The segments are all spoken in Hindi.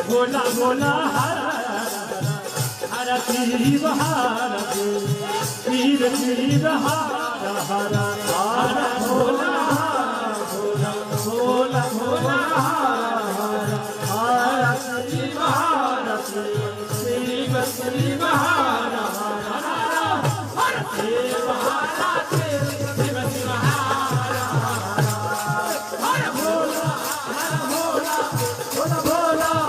भोला भोला हर शिव हर शिव शिव हर हर हर भोला भोला भोला भोला हर हर शिव हर शिव शिव हर हर शिव हर शिव शिव हर हर भोला भोला भोला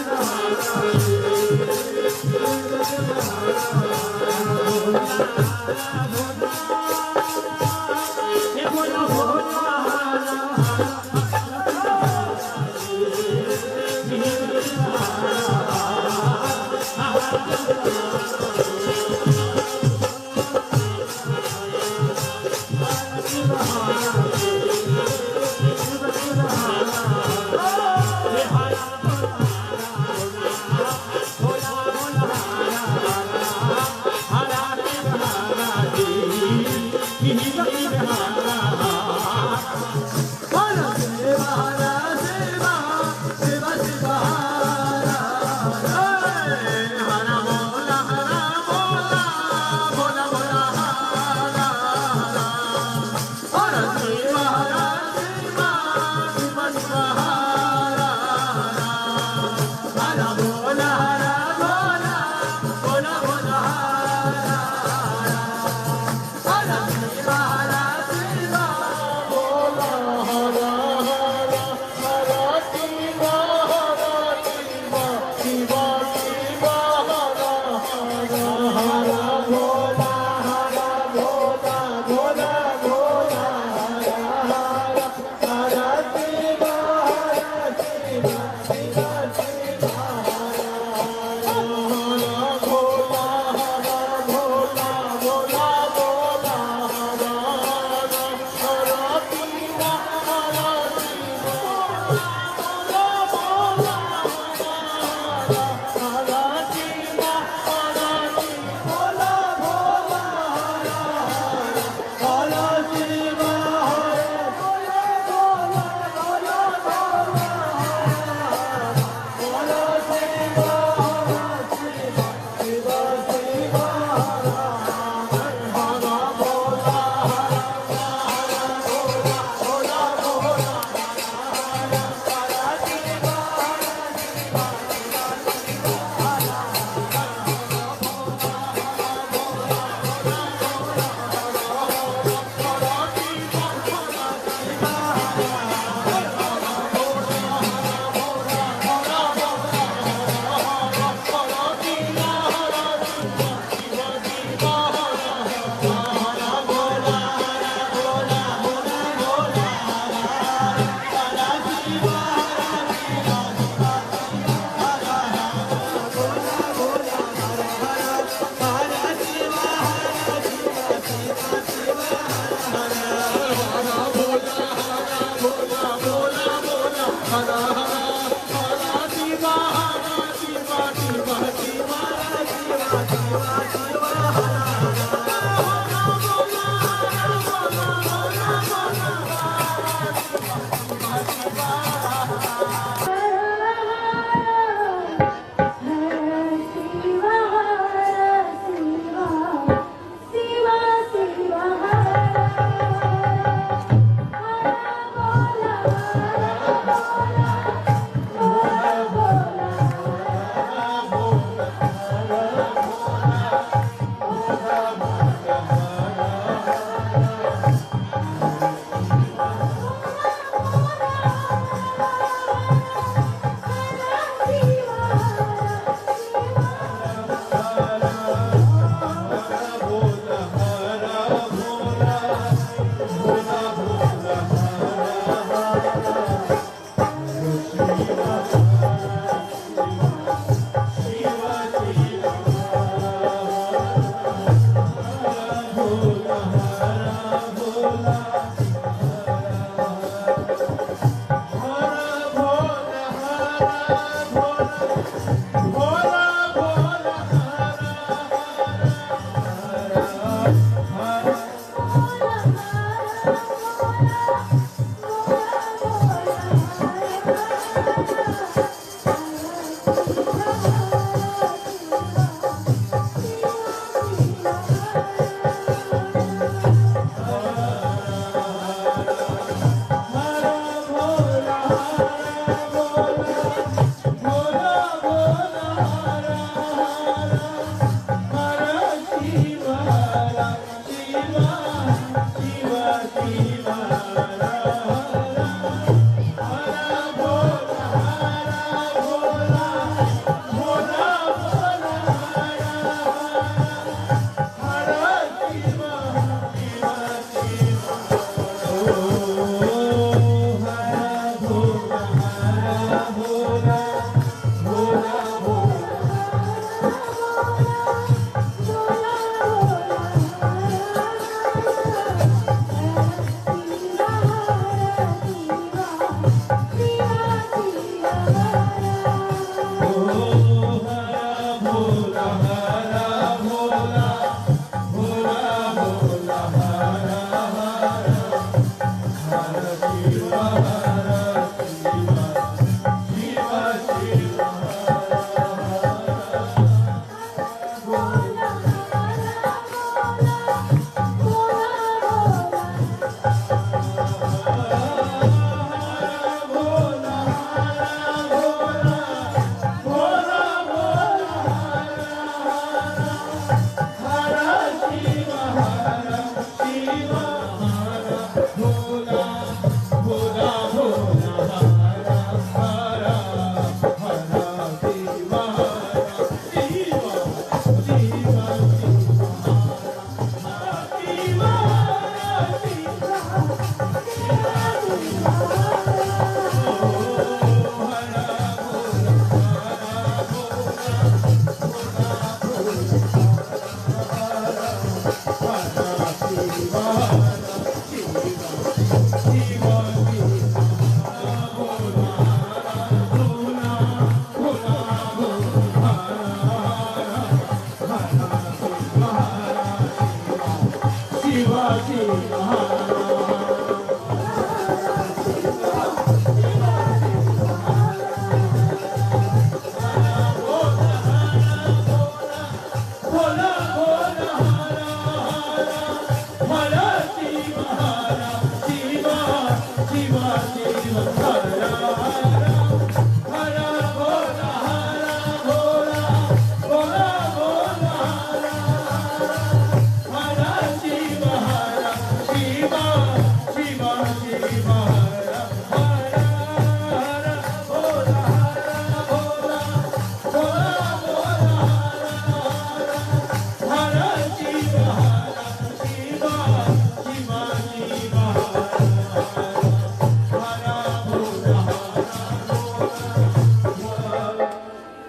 Hara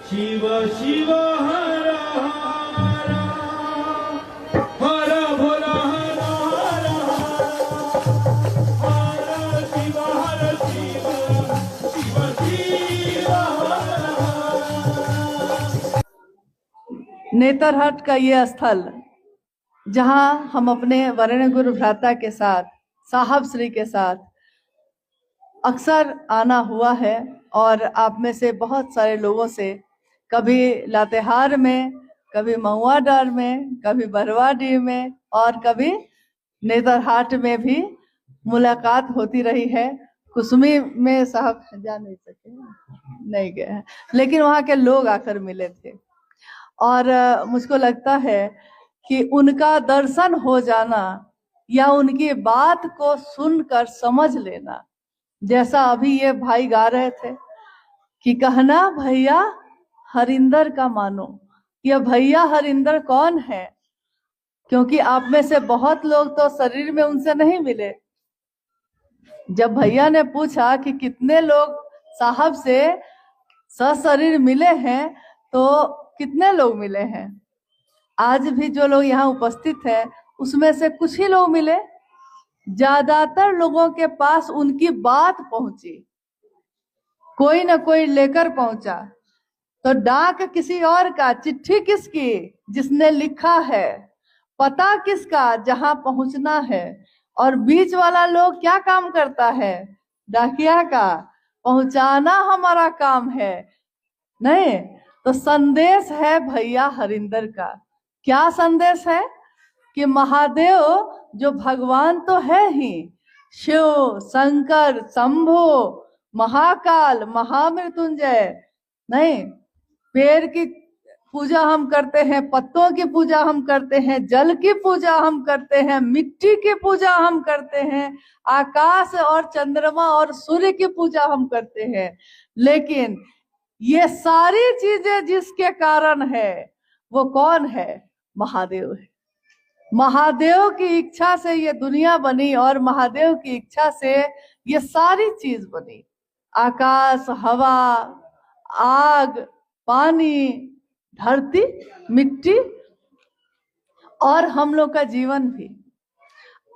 शिव शिव हर हर हर भोला हर हर हर शिव हर शिव शिव शिव हर हर। नेतरहाट का ये स्थल जहां हम अपने वरेण्य गुरु भ्राता के साथ, साहब श्री के साथ अक्सर आना हुआ है, और आप में से बहुत सारे लोगों से कभी लातेहार में, कभी महुआडार में, कभी बरवाडीह में और कभी नेतरहाट में भी मुलाकात होती रही है। कुसुमी में साहब जा नहीं सके, नहीं गए हैं, लेकिन वहाँ के लोग आकर मिले थे, और मुझको लगता है कि उनका दर्शन हो जाना या उनकी बात को सुनकर समझ लेना, जैसा अभी ये भाई गा रहे थे कि कहना भैया हरिंदर का मानो। यह भैया हरिंदर कौन है? क्योंकि आप में से बहुत लोग तो शरीर में उनसे नहीं मिले। जब भैया ने पूछा कि कितने लोग साहब से सशरीर मिले हैं, तो कितने लोग मिले हैं? आज भी जो लोग यहाँ उपस्थित हैं उसमें से कुछ ही लोग मिले। ज्यादातर लोगों के पास उनकी बात पहुंची, कोई ना कोई लेकर पहुंचा। तो डाक किसी और का, चिट्ठी किसकी? जिसने लिखा है। पता किसका? जहां पहुंचना है। और बीच वाला लोग क्या काम करता है? डाकिया का। पहुंचाना हमारा काम है, नहीं तो संदेश है भैया हरिंदर का। क्या संदेश है? कि महादेव जो भगवान तो है ही, शिव, शंकर, शंभु, महाकाल, महामृत्युंजय, नहीं, पेड़ की पूजा हम करते हैं, पत्तों की पूजा हम करते हैं, जल की पूजा हम करते हैं, मिट्टी की पूजा हम करते हैं, आकाश और चंद्रमा और सूर्य की पूजा हम करते हैं। लेकिन ये सारी चीजें जिसके कारण है वो कौन है? महादेव है। महादेव की इच्छा से ये दुनिया बनी, और महादेव की इच्छा से ये सारी चीज बनी। आकाश, हवा, आग, पानी, धरती, मिट्टी और हम लोग का जीवन भी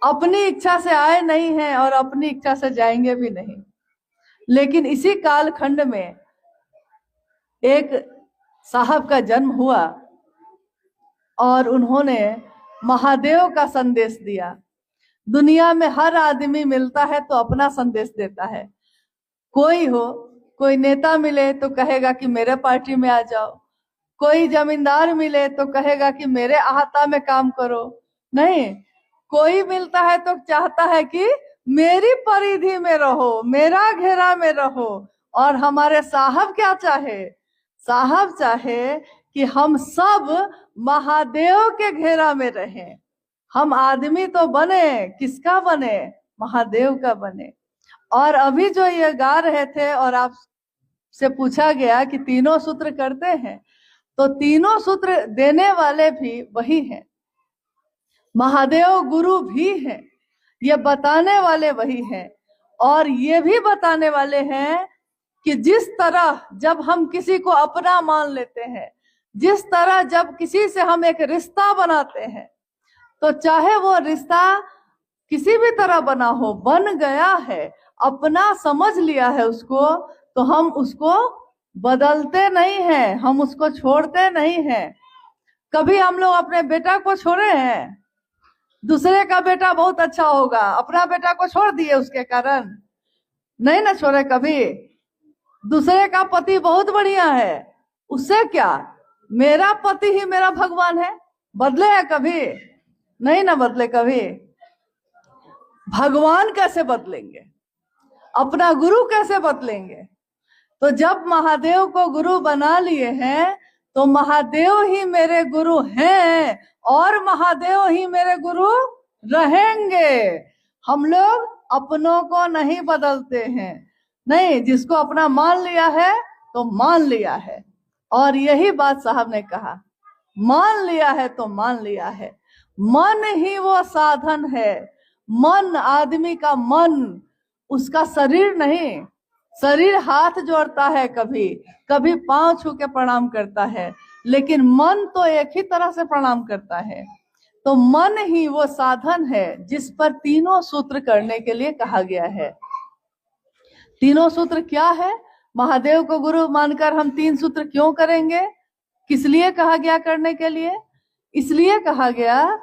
अपनी इच्छा से आए नहीं हैं और अपनी इच्छा से जाएंगे भी नहीं। लेकिन इसी कालखंड में एक साहब का जन्म हुआ और उन्होंने महादेव का संदेश दिया। दुनिया में हर आदमी मिलता है तो अपना संदेश देता है। कोई नेता मिले तो कहेगा कि मेरे पार्टी में आ जाओ, कोई जमींदार मिले तो कहेगा कि मेरे अहाता में काम करो। नहीं, कोई मिलता है तो चाहता है कि मेरी परिधि में रहो, मेरा घेरा में रहो। और हमारे साहब क्या चाहे? साहब चाहे कि हम सब महादेव के घेरा में रहें। हम आदमी तो बने, किसका बने? महादेव का बने। और अभी जो ये गा रहे थे और आपसे पूछा गया कि तीनों सूत्र करते हैं, तो तीनों सूत्र देने वाले भी वही हैं, महादेव गुरु भी हैं, ये बताने वाले वही हैं। और ये भी बताने वाले हैं कि जिस तरह जब हम किसी को अपना मान लेते हैं, जिस तरह जब किसी से हम एक रिश्ता बनाते हैं, तो चाहे वो रिश्ता किसी भी तरह बना हो, बन गया है, अपना समझ लिया है उसको, तो हम उसको बदलते नहीं हैं, हम उसको छोड़ते नहीं हैं। कभी हम लोग अपने बेटा को छोड़े हैं? दूसरे का बेटा बहुत अच्छा होगा, अपना बेटा को छोड़ दिए उसके कारण? नहीं ना छोड़े कभी। दूसरे का पति बहुत बढ़िया है, उससे क्या, मेरा पति ही मेरा भगवान है। बदले है कभी? नहीं ना बदले कभी। भगवान कैसे बदलेंगे? अपना गुरु कैसे बदलेंगे? तो जब महादेव को गुरु बना लिए हैं, तो महादेव ही मेरे गुरु हैं और महादेव ही मेरे गुरु रहेंगे। हम लोग अपनों को नहीं बदलते हैं। नहीं, जिसको अपना मान लिया है तो मान लिया है। और यही बात साहब ने कहा, मान लिया है तो मान लिया है। मन ही वो साधन है। मन, आदमी का मन, उसका शरीर नहीं। शरीर हाथ जोड़ता है, कभी कभी पांव छू के प्रणाम करता है, लेकिन मन तो एक ही तरह से प्रणाम करता है। तो मन ही वो साधन है जिस पर तीनों सूत्र करने के लिए कहा गया है। तीनों सूत्र क्या है? महादेव को गुरु मानकर हम 3 सूत्र क्यों करेंगे? किस लिए कहा गया करने के लिए? इसलिए कहा गया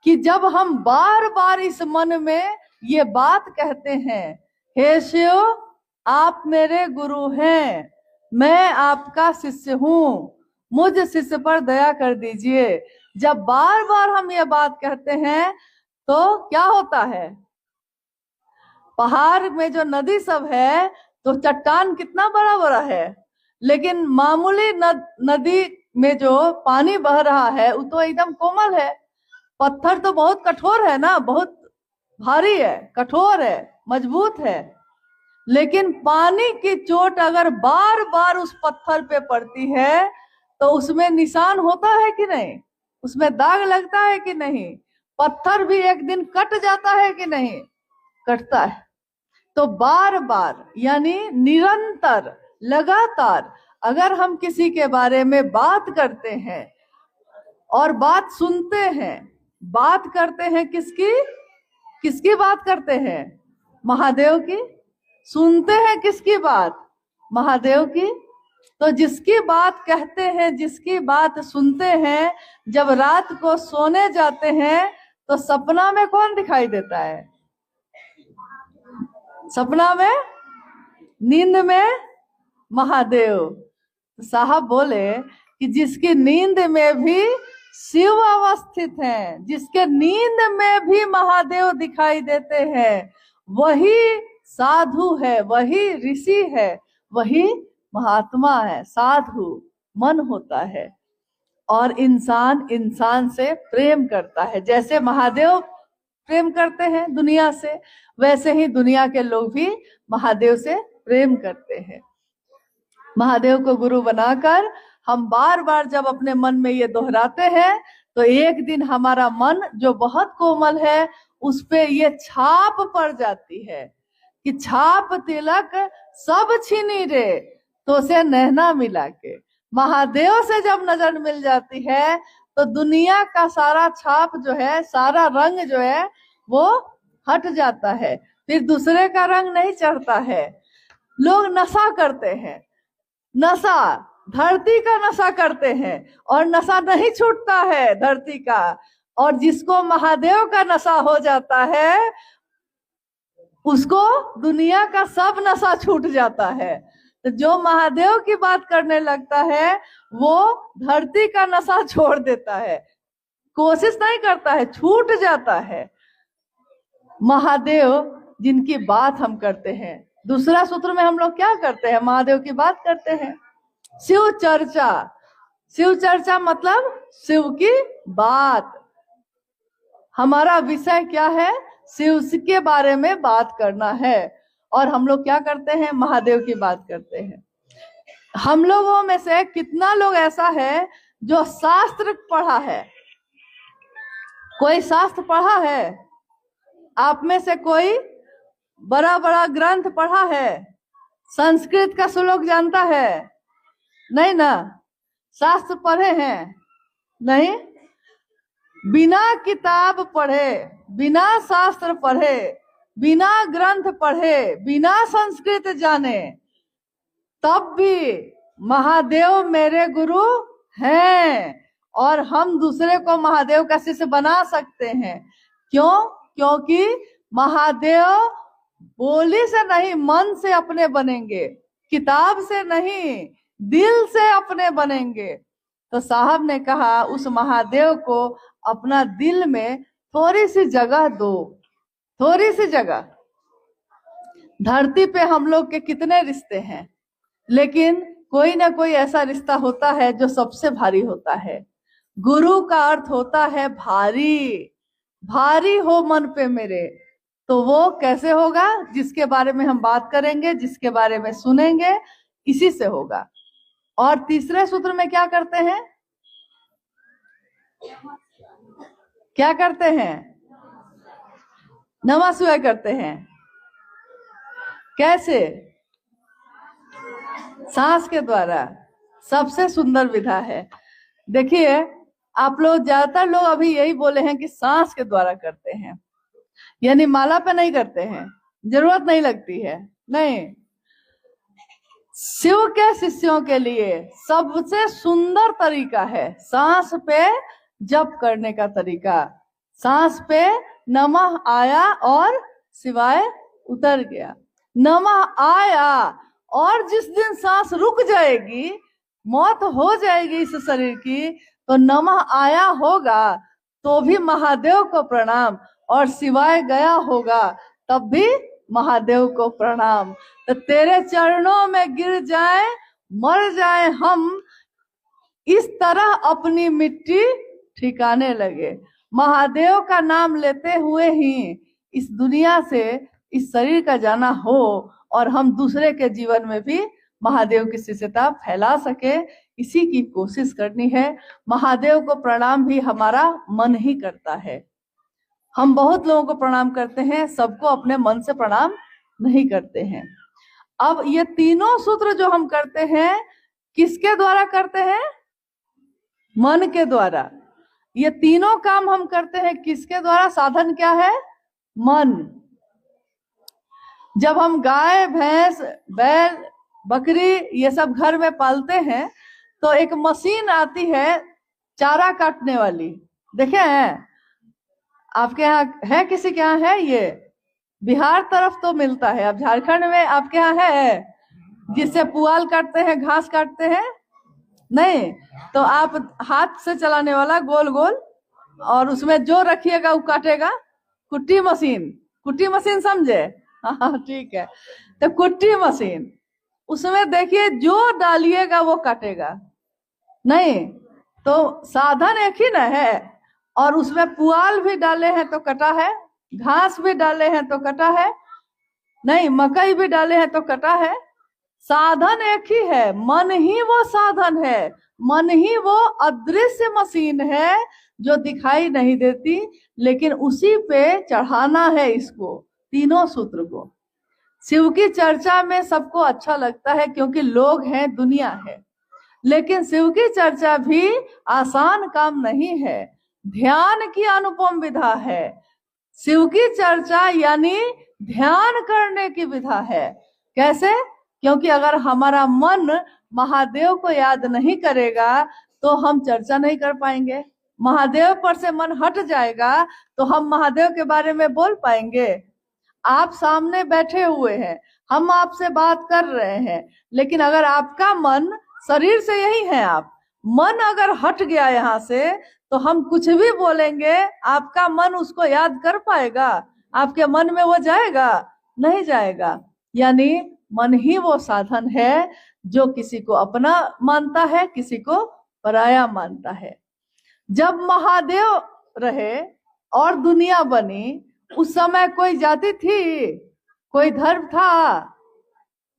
कि जब हम बार बार इस मन में ये बात कहते हैं, हे शिव आप मेरे गुरु हैं, मैं आपका शिष्य हूँ, मुझ शिष्य पर दया कर दीजिए। जब बार बार हम ये बात कहते हैं तो क्या होता है? पहाड़ में जो नदी सब है, तो चट्टान कितना बड़ा बड़ा है, लेकिन मामूली नदी में जो पानी बह रहा है वो तो एकदम कोमल है। पत्थर तो बहुत कठोर है ना, बहुत भारी है, कठोर है, मजबूत है। लेकिन पानी की चोट अगर बार बार उस पत्थर पे पड़ती है तो उसमें निशान होता है कि नहीं? उसमें दाग लगता है कि नहीं? पत्थर भी एक दिन कट जाता है कि नहीं? कटता है। तो बार बार यानी निरंतर, लगातार अगर हम किसी के बारे में बात करते हैं और बात सुनते हैं, बात करते हैं किसकी बात करते हैं? महादेव की। सुनते हैं किसकी बात? महादेव की। तो जिसकी बात कहते हैं, जिसकी बात सुनते हैं, जब रात को सोने जाते हैं तो सपना में कौन दिखाई देता है? सपना में, नींद में महादेव। साहब बोले कि जिसकी नींद में भी शिव अवस्थित हैं, जिसके नींद में भी महादेव दिखाई देते हैं, वही साधु है, वही ऋषि है, वही महात्मा है। साधु मन होता है और इंसान इंसान से प्रेम करता है। जैसे महादेव प्रेम करते हैं दुनिया से, वैसे ही दुनिया के लोग भी महादेव से प्रेम करते हैं। महादेव को गुरु बनाकर हम बार बार जब अपने मन में ये दोहराते हैं, तो एक दिन हमारा मन जो बहुत कोमल है उस पे ये छाप पड़ जाती है कि छाप तिलक सब छीनी रे, तो से नैना मिला के। महादेव से जब नजर मिल जाती है तो दुनिया का सारा छाप जो है, सारा रंग जो है वो हट जाता है, फिर दूसरे का रंग नहीं चढ़ता है। लोग नशा करते हैं, नशा धरती का नशा करते हैं और नशा नहीं छूटता है धरती का। और जिसको महादेव का नशा हो जाता है उसको दुनिया का सब नशा छूट जाता है। तो जो महादेव की बात करने लगता है वो धरती का नशा छोड़ देता है, कोशिश नहीं करता है, छूट जाता है। महादेव जिनकी बात हम करते हैं, दूसरा सूत्र में हम लोग क्या करते हैं, महादेव की बात करते हैं। शिव चर्चा, शिव चर्चा मतलब शिव की बात। हमारा विषय क्या है, शिव के बारे में बात करना है। और हम लोग क्या करते हैं, महादेव की बात करते हैं। हम लोगों में से कितना लोग ऐसा है जो शास्त्र पढ़ा है? कोई शास्त्र पढ़ा है? आप में से कोई बड़ा बड़ा ग्रंथ पढ़ा है? संस्कृत का श्लोक जानता है? नहीं ना। शास्त्र पढ़े हैं? नहीं। बिना किताब पढ़े, बिना शास्त्र पढ़े, बिना ग्रंथ पढ़े, बिना संस्कृत जाने, तब भी महादेव मेरे गुरु हैं और हम दूसरे को महादेव का शिष्य बना सकते हैं। क्यों? क्योंकि महादेव बोली से नहीं मन से अपने बनेंगे, किताब से नहीं दिल से अपने बनेंगे। तो साहब ने कहा उस महादेव को अपना दिल में थोड़ी सी जगह दो, थोड़ी सी जगह। धरती पे हम लोग के कितने रिश्ते हैं, लेकिन कोई ना कोई ऐसा रिश्ता होता है जो सबसे भारी होता है। गुरु का अर्थ होता है भारी। भारी हो मन पे मेरे, तो वो कैसे होगा? जिसके बारे में हम बात करेंगे, जिसके बारे में सुनेंगे, इसी से होगा। और तीसरे सूत्र में क्या करते हैं? क्या करते हैं? नमः शिवाय करते हैं। कैसे? सांस के द्वारा। सबसे सुंदर विधा है। देखिए, आप लोग ज्यादातर लोग अभी यही बोले हैं कि सांस के द्वारा करते हैं, यानी माला पे नहीं करते हैं, जरूरत नहीं लगती है। नहीं, शिव के शिष्यों के लिए सबसे सुंदर तरीका है सांस पे जप करने का तरीका। सांस पे नमः आया और शिवाय उतर गया। नमः आया और जिस दिन सांस रुक जाएगी, मौत हो जाएगी इस शरीर की, तो नमः आया होगा तो भी महादेव को प्रणाम, और शिवाय गया होगा तब भी महादेव को प्रणाम। तो तेरे चरणों में गिर जाए, मर जाए हम, इस तरह अपनी मिट्टी ठिकाने लगे। महादेव का नाम लेते हुए ही इस दुनिया से इस शरीर का जाना हो और हम दूसरे के जीवन में भी महादेव की शिष्यता फैला सके, इसी की कोशिश करनी है। महादेव को प्रणाम भी हमारा मन ही करता है। हम बहुत लोगों को प्रणाम करते हैं, सबको अपने मन से प्रणाम नहीं करते हैं। अब ये तीनों सूत्र जो हम करते हैं, किसके द्वारा करते हैं? मन के द्वारा। ये तीनों काम हम करते हैं किसके द्वारा? साधन क्या है? मन। जब हम गाय, भैंस, बैल, बकरी ये सब घर में पालते हैं तो एक मशीन आती है चारा काटने वाली, देखे हैं? आपके यहाँ है? किसी के यहाँ है? ये बिहार तरफ तो मिलता है, अब झारखंड में आपके यहाँ है जिससे पुआल काटते हैं, घास काटते हैं? नहीं, तो आप हाथ से चलाने वाला गोल गोल, और उसमें जो रखिएगा वो काटेगा। कुट्टी मशीन, कुट्टी मशीन समझे? हाँ ठीक है। तो कुट्टी मशीन, उसमें देखिए जो डालिएगा वो काटेगा। नहीं, तो साधन एक ही ना है, और उसमें पुआल भी डाले हैं तो कटा है, घास भी डाले हैं तो कटा है, नहीं मकई भी डाले हैं तो कटा है। साधन एक ही है, मन ही वो साधन है, मन ही वो अदृश्य मशीन है जो दिखाई नहीं देती, लेकिन उसी पे चढ़ाना है इसको, तीनों सूत्र को। शिव की चर्चा में सबको अच्छा लगता है क्योंकि लोग हैं, दुनिया है, लेकिन शिव की चर्चा भी आसान काम नहीं है, ध्यान की अनुपम विधा है। शिव की चर्चा यानी ध्यान करने की विधा है। कैसे? क्योंकि अगर हमारा मन महादेव को याद नहीं करेगा तो हम चर्चा नहीं कर पाएंगे। महादेव पर से मन हट जाएगा तो हम महादेव के बारे में बोल पाएंगे? आप सामने बैठे हुए हैं, हम आपसे बात कर रहे हैं, लेकिन अगर आपका मन, शरीर से यही है आप, मन अगर हट गया यहाँ से तो हम कुछ भी बोलेंगे, आपका मन उसको याद कर पाएगा? आपके मन में वो जाएगा? नहीं जाएगा। यानी मन ही वो साधन है जो किसी को अपना मानता है, किसी को पराया मानता है। जब महादेव रहे और दुनिया बनी, उस समय कोई जाति थी, कोई धर्म था?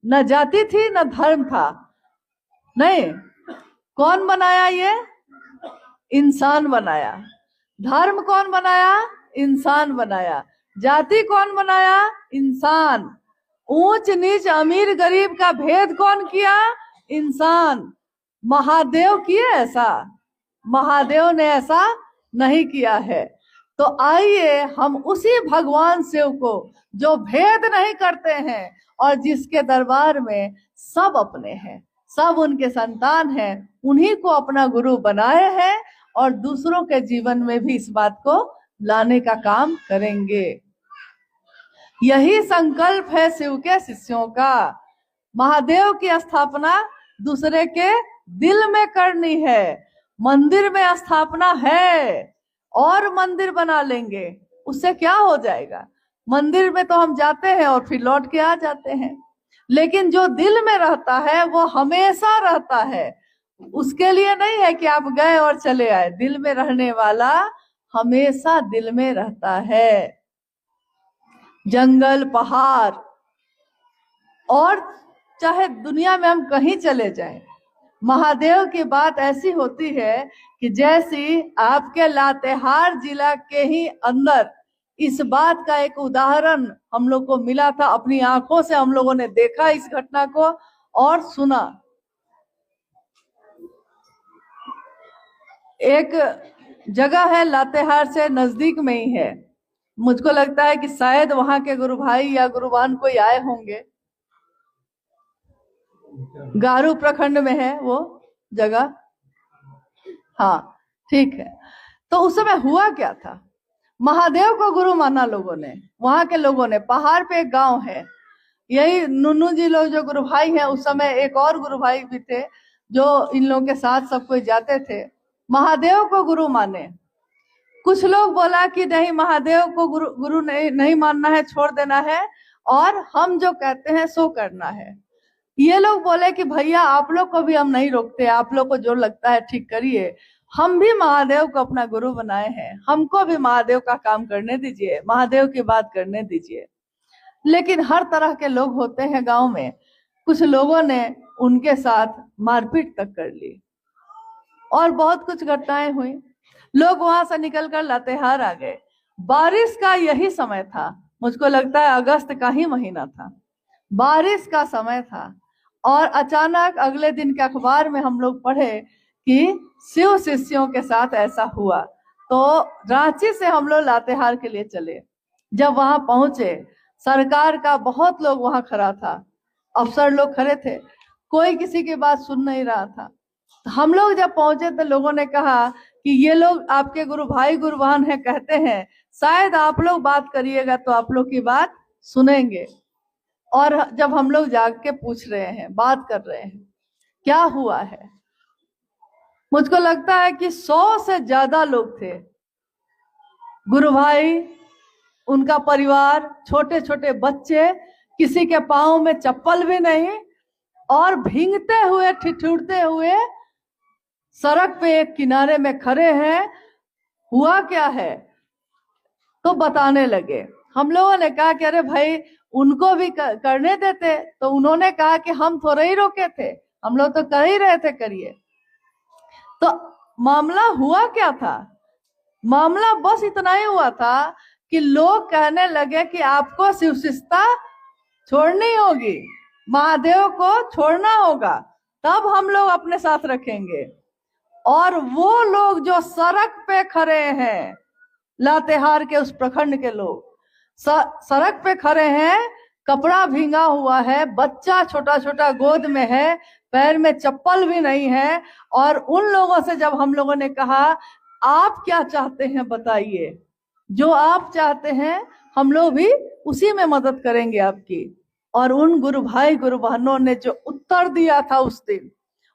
न जाति थी न धर्म था। नहीं, कौन बनाया? ये इंसान बनाया। धर्म कौन बनाया? इंसान बनाया। जाति कौन बनाया? इंसान। ऊंच नीच अमीर गरीब का भेद कौन किया? इंसान। महादेव किए ऐसा? महादेव ने ऐसा नहीं किया है। तो आइए हम उसी भगवान शिव को, जो भेद नहीं करते हैं और जिसके दरबार में सब अपने हैं, सब उनके संतान हैं, उन्हीं को अपना गुरु बनाए हैं और दूसरों के जीवन में भी इस बात को लाने का काम करेंगे। यही संकल्प है शिव के शिष्यों का। महादेव की स्थापना दूसरे के दिल में करनी है। मंदिर में स्थापना है और मंदिर बना लेंगे, उससे क्या हो जाएगा? मंदिर में तो हम जाते हैं और फिर लौट के आ जाते हैं, लेकिन जो दिल में रहता है वो हमेशा रहता है। उसके लिए नहीं है कि आप गए और चले आए, दिल में रहने वाला हमेशा दिल में रहता है। जंगल, पहाड़ और चाहे दुनिया में हम कहीं चले जाएं, महादेव की बात ऐसी होती है कि जैसी आपके लातेहार जिला के ही अंदर इस बात का एक उदाहरण हम लोग को मिला था, अपनी आंखों से हम लोगों ने देखा इस घटना को और सुना। एक जगह है लातेहार से नजदीक में ही है, मुझको लगता है कि शायद वहां के गुरु भाई या गुरुवान कोई आए होंगे। गारू प्रखंड में है वो जगह। हाँ, ठीक है। तो उस समय हुआ क्या था? महादेव को गुरु माना लोगों ने, वहां के लोगों ने। पहाड़ पे एक गांव है, यही नुन्नू जी लोग जो गुरु भाई हैं, उस समय एक और गुरु भाई भी थे जो इन लोगों के साथ सब कोई जाते थे। महादेव को गुरु माने। कुछ लोग बोला कि नहीं, महादेव को गुरु नहीं मानना है, छोड़ देना है, और हम जो कहते हैं सो करना है। ये लोग बोले कि भैया आप लोग को भी हम नहीं रोकते, आप लोग को जो लगता है ठीक करिए, हम भी महादेव को अपना गुरु बनाए हैं, हमको भी महादेव का काम करने दीजिए, महादेव की बात करने दीजिए। लेकिन हर तरह के लोग होते हैं गांव में। कुछ लोगों ने उनके साथ मारपीट तक कर ली और बहुत कुछ घटनाएं हुई। लोग वहां से निकलकर लातेहार आ गए। बारिश का यही समय था, मुझको लगता है अगस्त का ही महीना था, बारिश का समय था। और अचानक अगले दिन के अखबार में हम लोग पढ़े कि शिव शिष्यों के साथ ऐसा हुआ। तो रांची से हम लोग लातेहार के लिए चले। जब वहां पहुंचे, सरकार का बहुत लोग वहां खड़ा था, अफसर लोग खड़े थे, कोई किसी की बात सुन नहीं रहा था। हम लोग जब पहुंचे तो लोगों ने कहा कि ये लोग आपके गुरु भाई गुरुवान है, कहते हैं शायद आप लोग बात करिएगा तो आप लोग की बात सुनेंगे। और जब हम लोग जाग के पूछ रहे हैं, बात कर रहे हैं, क्या हुआ है, मुझको लगता है कि 100 से ज्यादा लोग थे। गुरु भाई, उनका परिवार, छोटे छोटे बच्चे, किसी के पाँव में चप्पल भी नहीं, और भींगते हुए ठिठुरते हुए सड़क पे एक किनारे में खड़े हैं। हुआ क्या है तो बताने लगे। हम लोगों ने कहा कि अरे भाई उनको भी करने देते, तो उन्होंने कहा कि हम थोड़े ही रोके थे, हम लोग तो कर ही रहे थे, करिए। तो मामला हुआ क्या था? मामला बस इतना ही हुआ था कि लोग कहने लगे कि आपको शिवशिष्टता छोड़नी होगी, महादेव को छोड़ना होगा, तब हम लोग अपने साथ रखेंगे। और वो लोग जो सड़क पे खड़े हैं, लातेहार के उस प्रखंड के लोग सड़क पे खड़े हैं, कपड़ा भींगा हुआ है, बच्चा छोटा छोटा गोद में है, पैर में चप्पल भी नहीं है। और उन लोगों से जब हम लोगों ने कहा आप क्या चाहते हैं बताइए, जो आप चाहते हैं हम लोग भी उसी में मदद करेंगे आपकी। और उन गुरु भाई गुरु बहनों ने जो उत्तर दिया था उस दिन,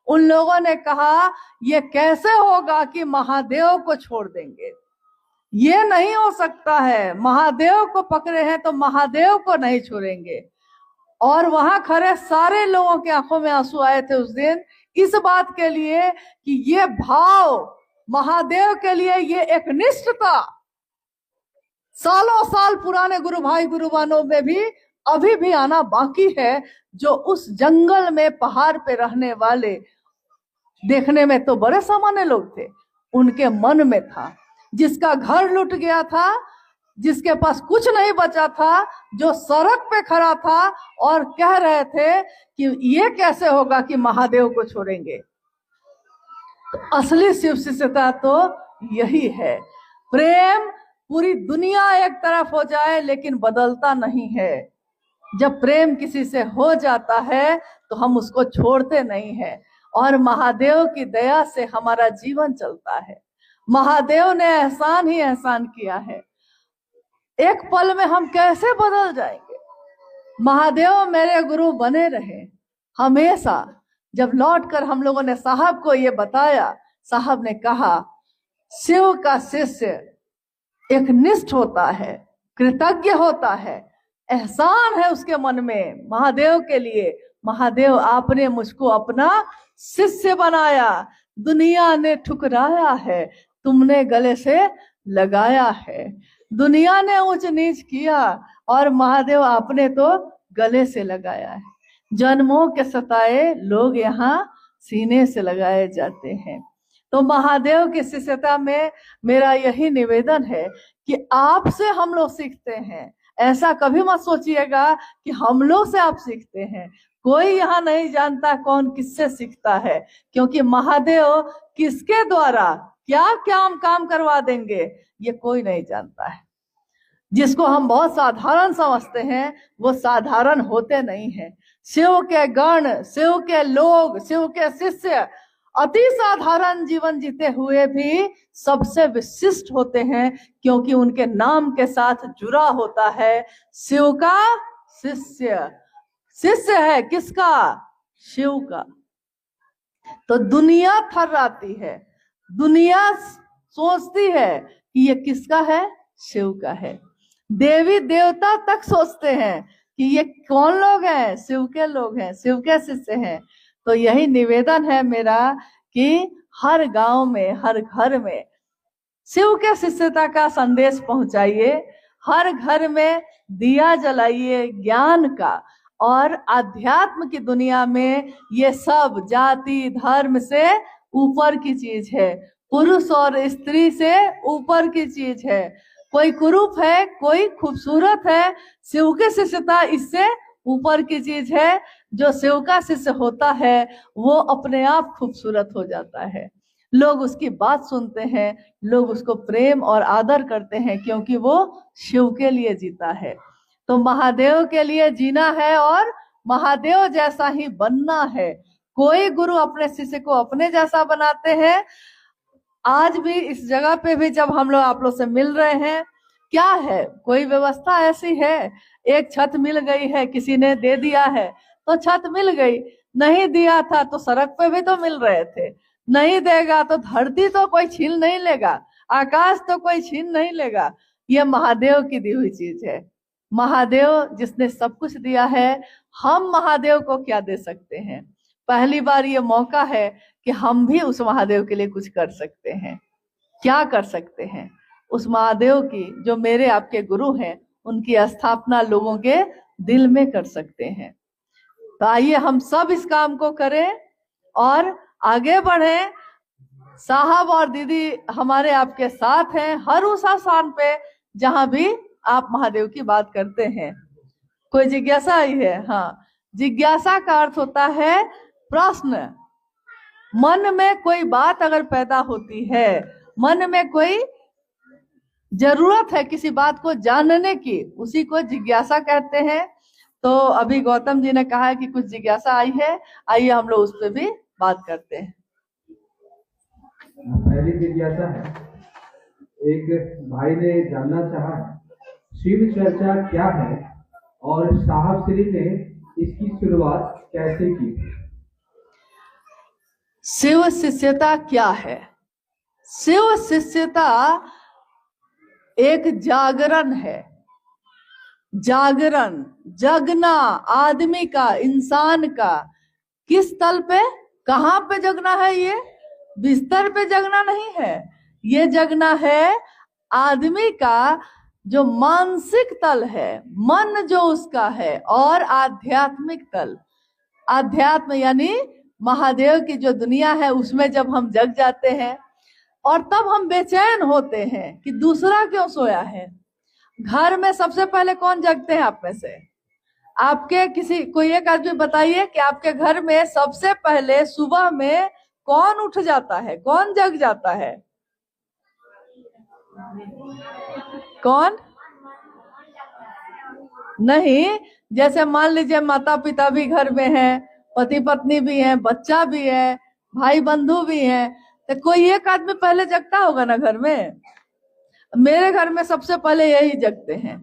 उन लोगों ने कहा ये कैसे होगा कि महादेव को छोड़ देंगे, ये नहीं हो सकता है, महादेव को पकड़े हैं तो महादेव को नहीं छोड़ेंगे। और वहां खड़े सारे लोगों के आंखों में आंसू आए थे उस दिन, इस बात के लिए कि ये भाव महादेव के लिए ये एक निष्ठता सालों साल पुराने गुरु भाई गुरु बहनों में भी अभी भी आना बाकी है। जो उस जंगल में पहाड़ पे रहने वाले, देखने में तो बड़े सामान्य लोग थे, उनके मन में था। जिसका घर लूट गया था, जिसके पास कुछ नहीं बचा था, जो सड़क पे खड़ा था और कह रहे थे कि ये कैसे होगा कि महादेव को छोड़ेंगे। तो असली शिव शिष्यता तो यही है। प्रेम पूरी दुनिया एक तरफ हो जाए लेकिन बदलता नहीं है। जब प्रेम किसी से हो जाता है तो हम उसको छोड़ते नहीं हैं। और महादेव की दया से हमारा जीवन चलता है। महादेव ने एहसान ही एहसान किया है। एक पल में हम कैसे बदल जाएंगे। महादेव मेरे गुरु बने रहे हमेशा। जब लौटकर हम लोगों ने साहब को ये बताया, साहब ने कहा शिव का शिष्य एक निष्ठ होता है, कृतज्ञ होता है, एहसान है उसके मन में महादेव के लिए। महादेव आपने मुझको अपना शिष्य बनाया, दुनिया ने ठुकराया है, तुमने गले से लगाया है। दुनिया ने ऊंच नीच किया और महादेव आपने तो गले से लगाया है। जन्मों के सताए लोग यहाँ सीने से लगाए जाते हैं। तो महादेव की शिष्यता में मेरा यही निवेदन है कि आपसे हम लोग सीखते हैं। ऐसा कभी मत सोचिएगा कि हम लोग से आप सीखते हैं। कोई यहाँ नहीं जानता कौन किससे सीखता है, क्योंकि महादेव किसके द्वारा क्या क्या काम करवा देंगे ये कोई नहीं जानता है। जिसको हम बहुत साधारण समझते हैं वो साधारण होते नहीं हैं। शिव के गण, शिव के लोग, शिव के शिष्य अति साधारण जीवन जीते हुए भी सबसे विशिष्ट होते हैं, क्योंकि उनके नाम के साथ जुड़ा होता है शिव का शिष्य। शिष्य है किसका? शिव का। तो दुनिया थर्राती है, दुनिया सोचती है कि ये किसका है? शिव का है। देवी देवता तक सोचते हैं कि ये कौन लोग हैं? शिव के लोग हैं, शिव के शिष्य हैं। तो यही निवेदन है मेरा कि हर गांव में, हर घर में शिव के शिष्यता का संदेश पहुंचाइए। हर घर में दिया जलाइए ज्ञान का। और आध्यात्म की दुनिया में ये सब जाति धर्म से ऊपर की चीज है, पुरुष और स्त्री से ऊपर की चीज है। कोई कुरूप है, कोई खूबसूरत है, शिव के शिष्यता इससे ऊपर की चीज है। जो शिव का शिष्य होता है वो अपने आप खूबसूरत हो जाता है। लोग उसकी बात सुनते हैं, लोग उसको प्रेम और आदर करते हैं, क्योंकि वो शिव के लिए जीता है। तो महादेव के लिए जीना है और महादेव जैसा ही बनना है। कोई गुरु अपने शिष्य को अपने जैसा बनाते हैं। आज भी इस जगह पे भी जब हम लोग आप लोग से मिल रहे हैं, क्या है, कोई व्यवस्था ऐसी है? एक छत मिल गई है, किसी ने दे दिया है तो छत मिल गई, नहीं दिया था तो सड़क पे भी तो मिल रहे थे। नहीं देगा तो धरती तो कोई छीन नहीं लेगा, आकाश तो कोई छीन नहीं लेगा। ये महादेव की दी हुई चीज है। महादेव जिसने सब कुछ दिया है, हम महादेव को क्या दे सकते हैं? पहली बार ये मौका है कि हम भी उस महादेव के लिए कुछ कर सकते हैं। क्या कर सकते हैं? उस महादेव की, जो मेरे आपके गुरु हैं, उनकी स्थापना लोगों के दिल में कर सकते हैं। तो आइए हम सब इस काम को करें और आगे बढ़ें। साहब और दीदी हमारे आपके साथ हैं हर उस स्थान पे जहां भी आप महादेव की बात करते हैं। कोई जिज्ञासा आई है? हाँ, जिज्ञासा का अर्थ होता है प्रश्न। मन में कोई बात अगर पैदा होती है, मन में कोई जरूरत है किसी बात को जानने की, उसी को जिज्ञासा कहते हैं। तो अभी गौतम जी ने कहा है कि कुछ जिज्ञासा आई है, आइए हम लोग उस पर भी बात करते हैं। पहली जिज्ञासा है एक भाई ने जानना चाहा शिव चर्चा क्या है और साहब श्री ने इसकी शुरुआत कैसे की। शिव शिष्यता क्या है? शिव शिष्यता एक जागरण है। जागरण, जगना, आदमी का, इंसान का। किस तल पे, कहां पे जगना है? ये बिस्तर पे जगना नहीं है, ये जगना है आदमी का जो मानसिक तल है, मन जो उसका है, और आध्यात्मिक तल। आध्यात्म यानी महादेव की जो दुनिया है उसमें जब हम जग जाते हैं, और तब हम बेचैन होते हैं कि दूसरा क्यों सोया है। घर में सबसे पहले कौन जगते हैं आप में से? आपके किसी, कोई एक आदमी बताइए कि आपके घर में सबसे पहले सुबह में कौन उठ जाता है, कौन जग जाता है? कौन? नहीं, जैसे मान लीजिए माता पिता भी घर में हैं, पति पत्नी भी हैं, बच्चा भी है, भाई बंधु भी हैं, तो कोई एक आदमी पहले जगता होगा ना घर में। मेरे घर में सबसे पहले यही जगते हैं।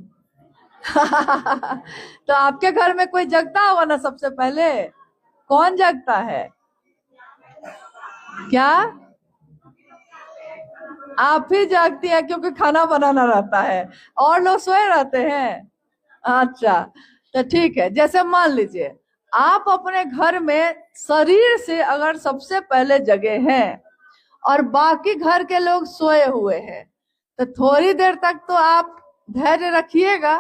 तो आपके घर में कोई जगता होगा ना सबसे पहले? कौन जगता है? क्या आप ही जागती है? क्योंकि खाना बनाना रहता है, और लोग सोए रहते हैं। अच्छा, तो ठीक है। जैसे मान लीजिए आप अपने घर में शरीर से अगर सबसे पहले जगे हैं और बाकी घर के लोग सोए हुए हैं, तो थोड़ी देर तक तो आप धैर्य रखिएगा,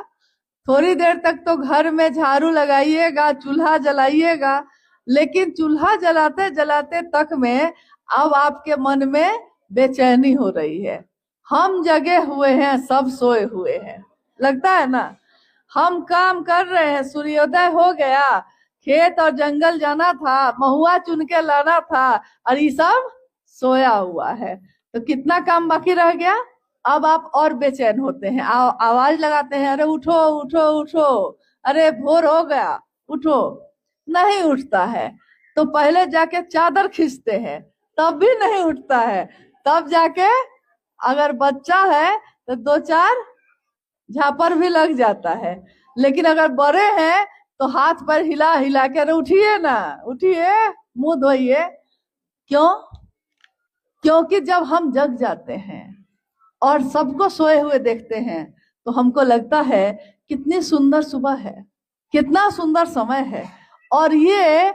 थोड़ी देर तक तो घर में झाड़ू लगाइएगा, चूल्हा जलाइएगा। लेकिन चूल्हा जलाते जलाते तक में अब आपके मन में बेचैनी हो रही है। हम जगे हुए हैं, सब सोए हुए हैं, लगता है ना। हम काम कर रहे हैं, सूर्योदय हो गया, खेत और जंगल जाना था, महुआ चुन के लाना था, और ये सब सोया हुआ है। तो कितना काम बाकी रह गया? अब आप और बेचैन होते हैं, आवाज लगाते हैं, अरे उठो उठो उठो, अरे भोर हो गया, उठो। नहीं उठता है, तो पहले जाके चादर खींचते हैं, तब भी नहीं उठता है। तब जाके अगर बच्चा है तो दो चार झापर भी लग जाता है। लेकिन अगर बड़े हैं तो हाथ पर हिला हिला के, अरे उठिए ना, उठिए, मुंह धोइए। क्यों? क्योंकि जब हम जग जाते हैं और सबको सोए हुए देखते हैं तो हमको लगता है कितनी सुंदर सुबह है, कितना सुंदर समय है, और ये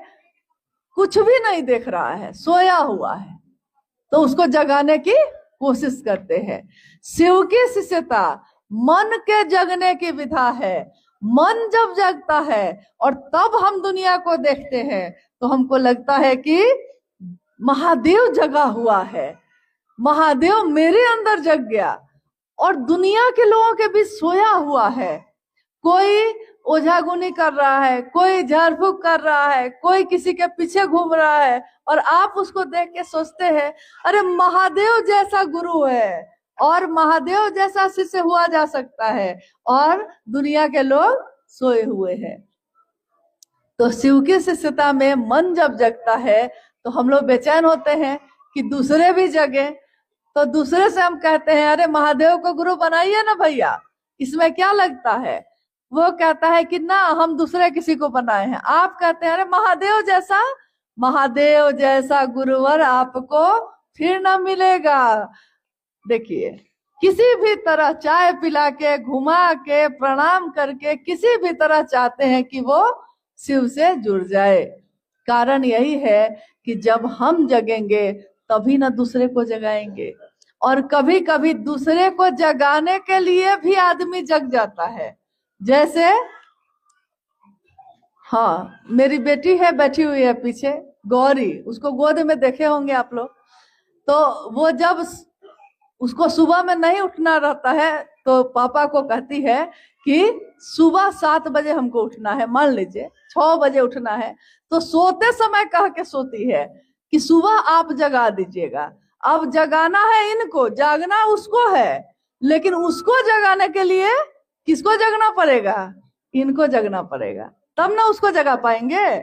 कुछ भी नहीं देख रहा है, सोया हुआ है, तो उसको जगाने की कोशिश करते हैं। शिव की शिष्यता मन के जगने की विधा है। मन जब जगता है और तब हम दुनिया को देखते हैं तो हमको लगता है कि महादेव जगा हुआ है, महादेव मेरे अंदर जग गया, और दुनिया के लोगों के बीच सोया हुआ है। कोई ओझागुनी कर रहा है, कोई झाड़ फूक कर रहा है, कोई किसी के पीछे घूम रहा है, और आप उसको देख के सोचते हैं अरे महादेव जैसा गुरु है और महादेव जैसा शिष्य हुआ जा सकता है, और दुनिया के लोग सोए हुए हैं। तो शिव की शिष्यता में मन जब जगता है तो हम लोग बेचैन होते हैं कि दूसरे भी जगे। तो दूसरे से हम कहते हैं अरे महादेव को गुरु बनाइए ना भैया, इसमें क्या लगता है? वो कहता है कि ना, हम दूसरे किसी को बनाए हैं। आप कहते हैं अरे महादेव जैसा गुरुवर आपको फिर ना मिलेगा। देखिए, किसी भी तरह चाय पिला के, घुमा के, प्रणाम करके, किसी भी तरह चाहते हैं कि वो शिव से जुड़ जाए। कारण यही है कि जब हम जगेंगे तभी ना दूसरे को जगाएंगे, और कभी कभी दूसरे को जगाने के लिए भी आदमी जग जाता है। जैसे, हाँ, मेरी बेटी है, बैठी हुई है पीछे, गौरी, उसको गोद में देखे होंगे आप लोग। तो वो जब उसको सुबह में नहीं उठना रहता है तो पापा को कहती है कि सुबह 7 बजे हमको उठना है, मान लीजिए 6 बजे उठना है, तो सोते समय कह के सोती है कि सुबह आप जगा दीजिएगा। अब जगाना है इनको, जागना उसको है, लेकिन उसको जगाने के लिए किसको जगना पड़ेगा? इनको जगना पड़ेगा, तब ना उसको जगा पाएंगे।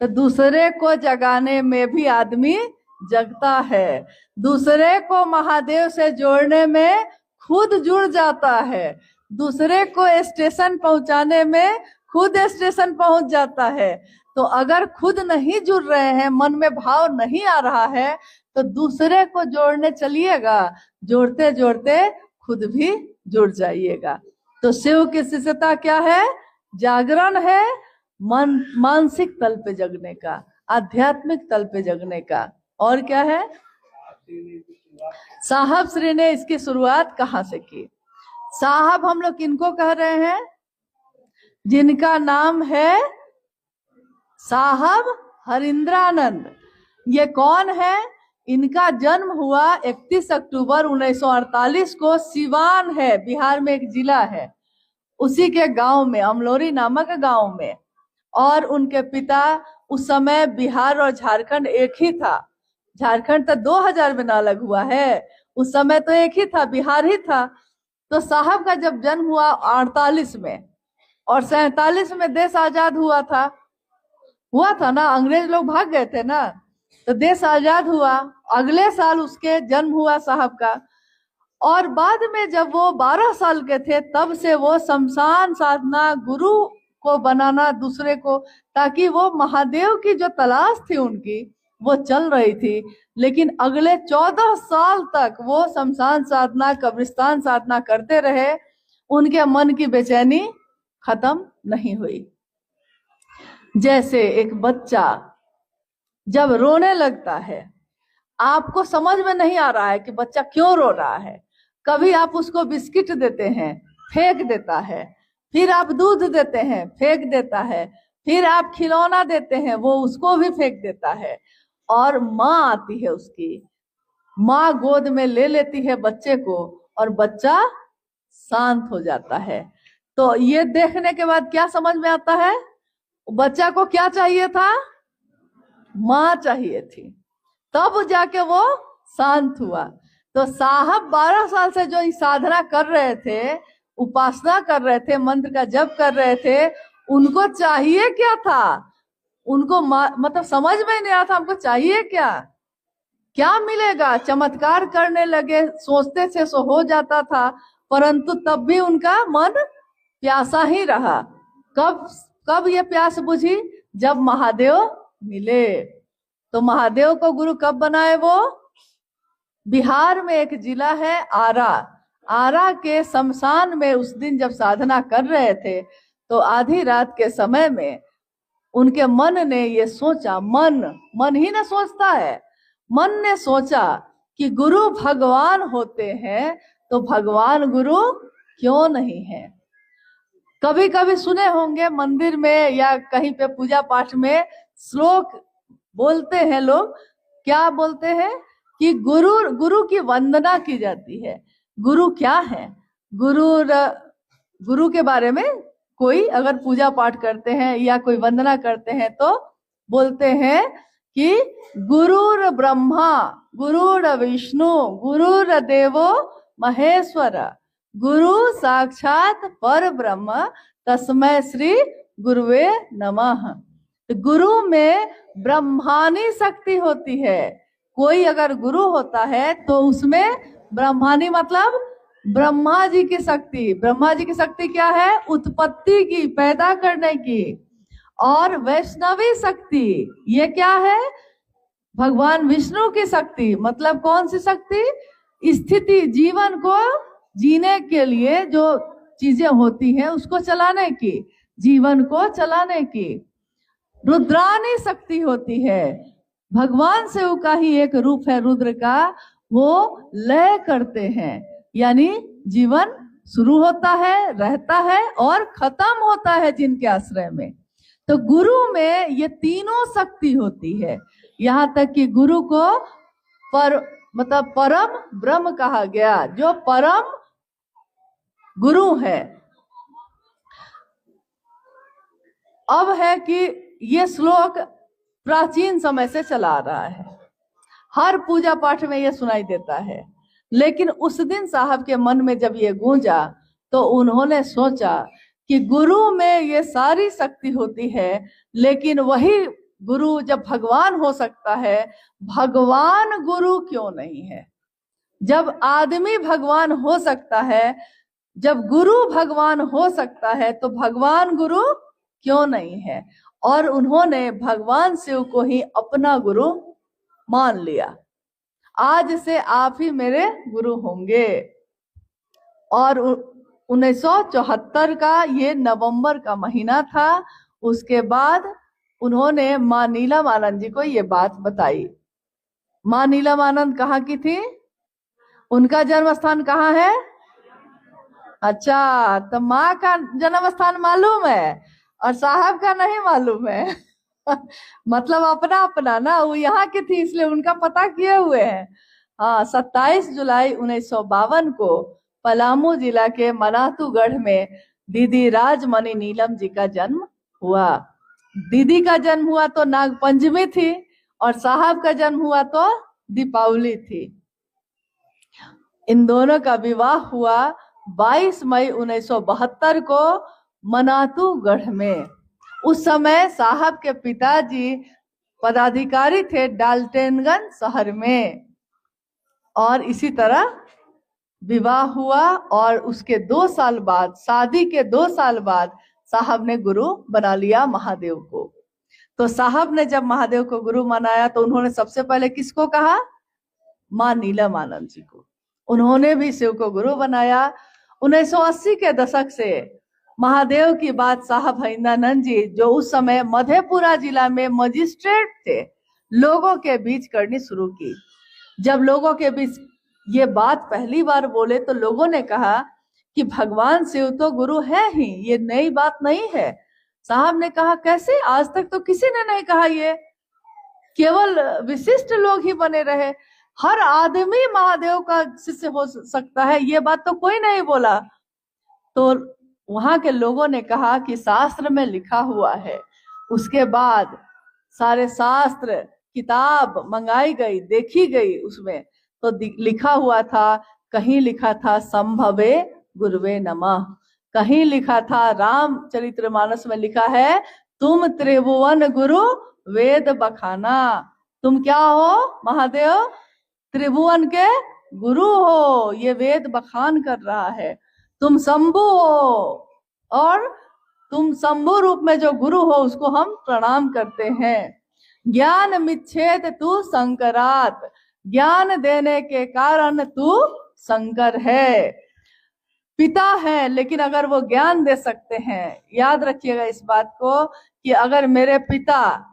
तो दूसरे को जगाने में भी आदमी जगता है। दूसरे को महादेव से जोड़ने में खुद जुड़ जाता है। दूसरे को स्टेशन पहुंचाने में खुद स्टेशन पहुंच जाता है। तो अगर खुद नहीं जुड़ रहे हैं, मन में भाव नहीं आ रहा है, तो दूसरे को जोड़ने चलिएगा, जोड़ते जोड़ते खुद भी जुड़ जाइएगा। तो शिव की शिष्यता क्या है? जागरण है, मानसिक तल पे जगने का, आध्यात्मिक तल पे जगने का। और क्या है? साहब श्री ने इसकी शुरुआत कहाँ से की? साहब हम लोग किनको कह रहे हैं? जिनका नाम है साहब हरिंद्रानंद। ये कौन है? इनका जन्म हुआ 31 अक्टूबर 1948 को सिवान है, बिहार में एक जिला है, उसी के गांव में, अमलोरी नामक गांव में। और उनके पिता, उस समय बिहार और झारखंड एक ही था। झारखंड तो 2000 में ना अलग हुआ है, उस समय तो एक ही था, बिहार ही था। तो साहब का जब जन्म हुआ 48 में, और 47 में देश आजाद हुआ था ना, अंग्रेज लोग भाग गए थे ना, तो देश आजाद हुआ। अगले साल उसके जन्म हुआ साहब का। और बाद में जब वो 12 साल के थे, तब से वो शमशान साधना, गुरु को बनाना दूसरे को, ताकि वो महादेव की जो तलाश थी उनकी, वो चल रही थी। लेकिन अगले 14 साल तक वो शमशान साधना, कब्रिस्तान साधना करते रहे। उनके मन की बेचैनी खत्म नहीं हुई। जैसे एक बच्चा जब रोने लगता है, आपको समझ में नहीं आ रहा है कि बच्चा क्यों रो रहा है। कभी आप उसको बिस्किट देते हैं, फेंक देता है, फिर आप दूध देते हैं, फेंक देता है, फिर आप खिलौना देते हैं, वो उसको भी फेंक देता है। और माँ आती है उसकी, माँ गोद में ले लेती है बच्चे को, और बच्चा शांत हो जाता है। तो ये देखने के बाद क्या समझ में आता है? बच्चा को क्या चाहिए था? माँ चाहिए थी, तब जाके वो शांत हुआ। तो साहब 12 साल से जो साधना कर रहे थे, उपासना कर रहे थे, मंत्र का जप कर रहे थे, उनको चाहिए क्या था? उनको मतलब समझ में नहीं आता हमको चाहिए क्या, क्या मिलेगा। चमत्कार करने लगे, सोचते थे सो हो जाता था, परंतु तब भी उनका मन प्यासा ही रहा। कब ये प्यास बुझी? जब महादेव मिले। तो महादेव को गुरु कब बनाए? वो बिहार में एक जिला है आरा के शमशान में उस दिन जब साधना कर रहे थे, तो आधी रात के समय में उनके मन ने ये सोचा, मन ही ना सोचता है, मन ने सोचा कि गुरु भगवान होते हैं, तो भगवान गुरु क्यों नहीं है। कभी कभी सुने होंगे मंदिर में या कहीं पे पूजा पाठ में श्लोक बोलते हैं लोग, क्या बोलते हैं कि गुरु की वंदना की जाती है। गुरु क्या है? गुरु के बारे में कोई अगर पूजा पाठ करते हैं या कोई वंदना करते हैं, तो बोलते हैं कि गुरुर ब्रह्मा, गुरुर विष्णु, गुरुर देवो महेश्वर, गुरु साक्षात पर ब्रह्म, तस्मै श्री गुरुवे नमः। गुरु में ब्रह्मानी शक्ति होती है। कोई अगर गुरु होता है तो उसमें ब्रह्मानी मतलब ब्रह्मा जी की शक्ति। ब्रह्मा जी की शक्ति क्या है? उत्पत्ति की, पैदा करने की। और वैष्णवी शक्ति ये क्या है? भगवान विष्णु की शक्ति। मतलब कौन सी शक्ति? स्थिति, जीवन को जीने के लिए जो चीजें होती हैं उसको चलाने की, जीवन को चलाने की। रुद्रानी शक्ति होती है। भगवान शिव का ही एक रूप है रुद्र का, वो लय करते हैं, यानी जीवन शुरू होता है, रहता है और खत्म होता है जिनके आश्रय में। तो गुरु में ये तीनों शक्ति होती है। यहाँ तक कि गुरु को मतलब परम ब्रह्म कहा गया, जो परम गुरु है। अब है कि ये श्लोक प्राचीन समय से चला आ रहा है, हर पूजा पाठ में ये सुनाई देता है। लेकिन उस दिन साहब के मन में जब ये गूंजा, तो उन्होंने सोचा कि गुरु में ये सारी शक्ति होती है, लेकिन वही गुरु जब भगवान हो सकता है, भगवान गुरु क्यों नहीं है? जब आदमी भगवान हो सकता है, जब गुरु भगवान हो सकता है, तो भगवान गुरु क्यों नहीं है? और उन्होंने भगवान शिव को ही अपना गुरु मान लिया। आज से आप ही मेरे गुरु होंगे। और 1974 का ये नवंबर का महीना था। उसके बाद उन्होंने माँ नीलम आनंद जी को ये बात बताई। माँ नीलम आनंद कहाँ की थी? उनका जन्म स्थान कहाँ है? अच्छा, तो माँ का जन्म स्थान मालूम है और साहब का नहीं मालूम है। मतलब अपना अपना ना, वो यहाँ की थी इसलिए उनका पता किए हुए हैं। हाँ, 27 जुलाई 1952 को पलामू जिला के मनातूगढ़ में दीदी राजमणि नीलम जी का जन्म हुआ। दीदी का जन्म हुआ तो नागपंचमी थी और साहब का जन्म हुआ तो दीपावली थी। इन दोनों का विवाह हुआ 22 मई 1972 को मनातूगढ़ में। उस समय साहब के पिताजी पदाधिकारी थे डाल्टनगंज शहर में। और इसी तरह विवाह हुआ और उसके 2 साल बाद, शादी के 2 साल बाद साहब ने गुरु बना लिया महादेव को। तो साहब ने जब महादेव को गुरु मनाया तो उन्होंने सबसे पहले किसको कहा? माँ नीलम आनंद जी को। उन्होंने भी शिव को गुरु बनाया। 1980 के दशक से महादेव की बात साहब हरिंदानंद जी, जो उस समय मधेपुरा जिला में मजिस्ट्रेट थे, लोगों के बीच करनी शुरू की। जब लोगों के बीच ये बात पहली बार बोले तो लोगों ने कहा कि भगवान शिव तो गुरु है ही, ये नई बात नहीं है। साहब ने कहा कैसे? आज तक तो किसी ने नहीं कहा, ये केवल विशिष्ट लोग ही बने रहे। हर आदमी महादेव का शिष्य हो सकता है, ये बात तो कोई नहीं बोला। तो वहां के लोगों ने कहा कि शास्त्र में लिखा हुआ है। उसके बाद सारे शास्त्र किताब मंगाई गई, देखी गई, उसमें तो लिखा हुआ था, कहीं लिखा था संभवे गुरुवे नमः, कहीं लिखा था रामचरितमानस में लिखा है तुम त्रिभुवन गुरु वेद बखाना। तुम क्या हो महादेव? त्रिभुवन के गुरु हो, ये वेद बखान कर रहा है। तुम शंभु हो और तुम शंभु रूप में जो गुरु हो उसको हम प्रणाम करते हैं। ज्ञान मिच्छेद तू शंकरात, ज्ञान देने के कारण तू शंकर है। पिता है लेकिन अगर वो ज्ञान दे सकते हैं, याद रखिएगा इस बात को कि अगर मेरे पिता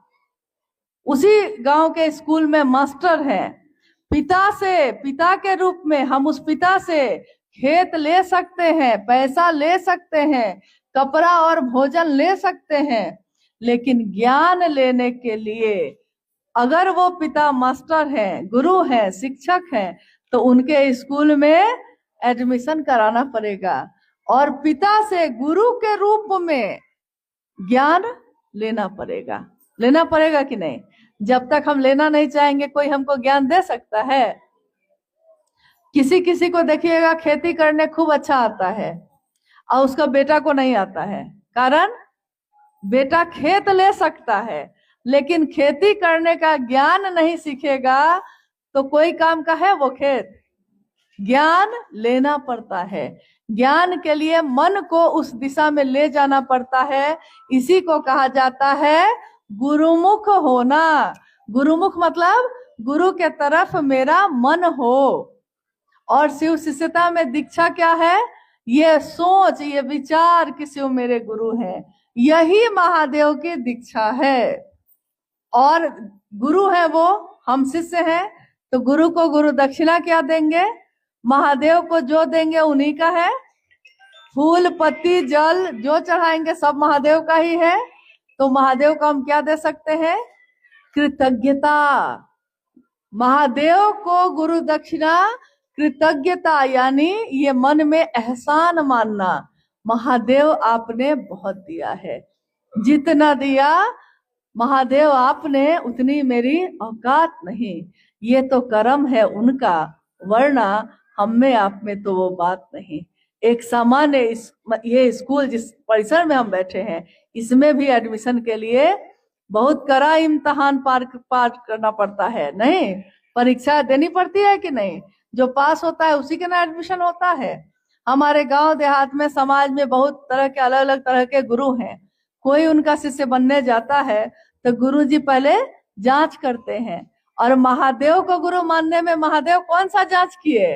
उसी गांव के स्कूल में मास्टर हैं, पिता के रूप में हम उस पिता से खेत ले सकते हैं, पैसा ले सकते हैं, कपड़ा और भोजन ले सकते हैं, लेकिन ज्ञान लेने के लिए अगर वो पिता मास्टर हैं, गुरु हैं, शिक्षक हैं, तो उनके स्कूल में एडमिशन कराना पड़ेगा और पिता से गुरु के रूप में ज्ञान लेना पड़ेगा कि नहीं? जब तक हम लेना नहीं चाहेंगे कोई हमको ज्ञान दे सकता है? किसी किसी को देखिएगा खेती करने खूब अच्छा आता है और उसका बेटा को नहीं आता है। कारण बेटा खेत ले सकता है लेकिन खेती करने का ज्ञान नहीं सीखेगा तो कोई काम का है वो खेत? ज्ञान लेना पड़ता है। ज्ञान के लिए मन को उस दिशा में ले जाना पड़ता है। इसी को कहा जाता है गुरुमुख होना। गुरुमुख मतलब गुरु के तरफ मेरा मन हो। और शिव शिष्यता में दीक्षा क्या है? ये सोच, ये विचार कि शिव मेरे गुरु हैं, यही महादेव की दीक्षा है। और गुरु है वो, हम शिष्य हैं, तो गुरु को गुरु दक्षिणा क्या देंगे? महादेव को जो देंगे उन्हीं का है। फूल पत्ती जल जो चढ़ाएंगे सब महादेव का ही है। तो महादेव को हम क्या दे सकते हैं? कृतज्ञता। महादेव को गुरु दक्षिणा कृतज्ञता, यानी ये मन में एहसान मानना, महादेव आपने बहुत दिया है, जितना दिया महादेव आपने उतनी मेरी औकात नहीं, ये तो कर्म है उनका, वरना हम में आप में तो वो बात नहीं। एक सामान्य ये स्कूल जिस परिसर में हम बैठे हैं इसमें भी एडमिशन के लिए बहुत कड़ा इम्तिहान पार करना पड़ता है, नहीं? परीक्षा देनी पड़ती है कि नहीं? जो पास होता है उसी के ना एडमिशन होता है। हमारे गांव देहात में, समाज में बहुत तरह के, अलग अलग तरह के गुरु हैं। कोई उनका शिष्य बनने जाता है तो गुरु जी पहले जांच करते हैं। और महादेव को गुरु मानने में महादेव कौन सा जांच किए?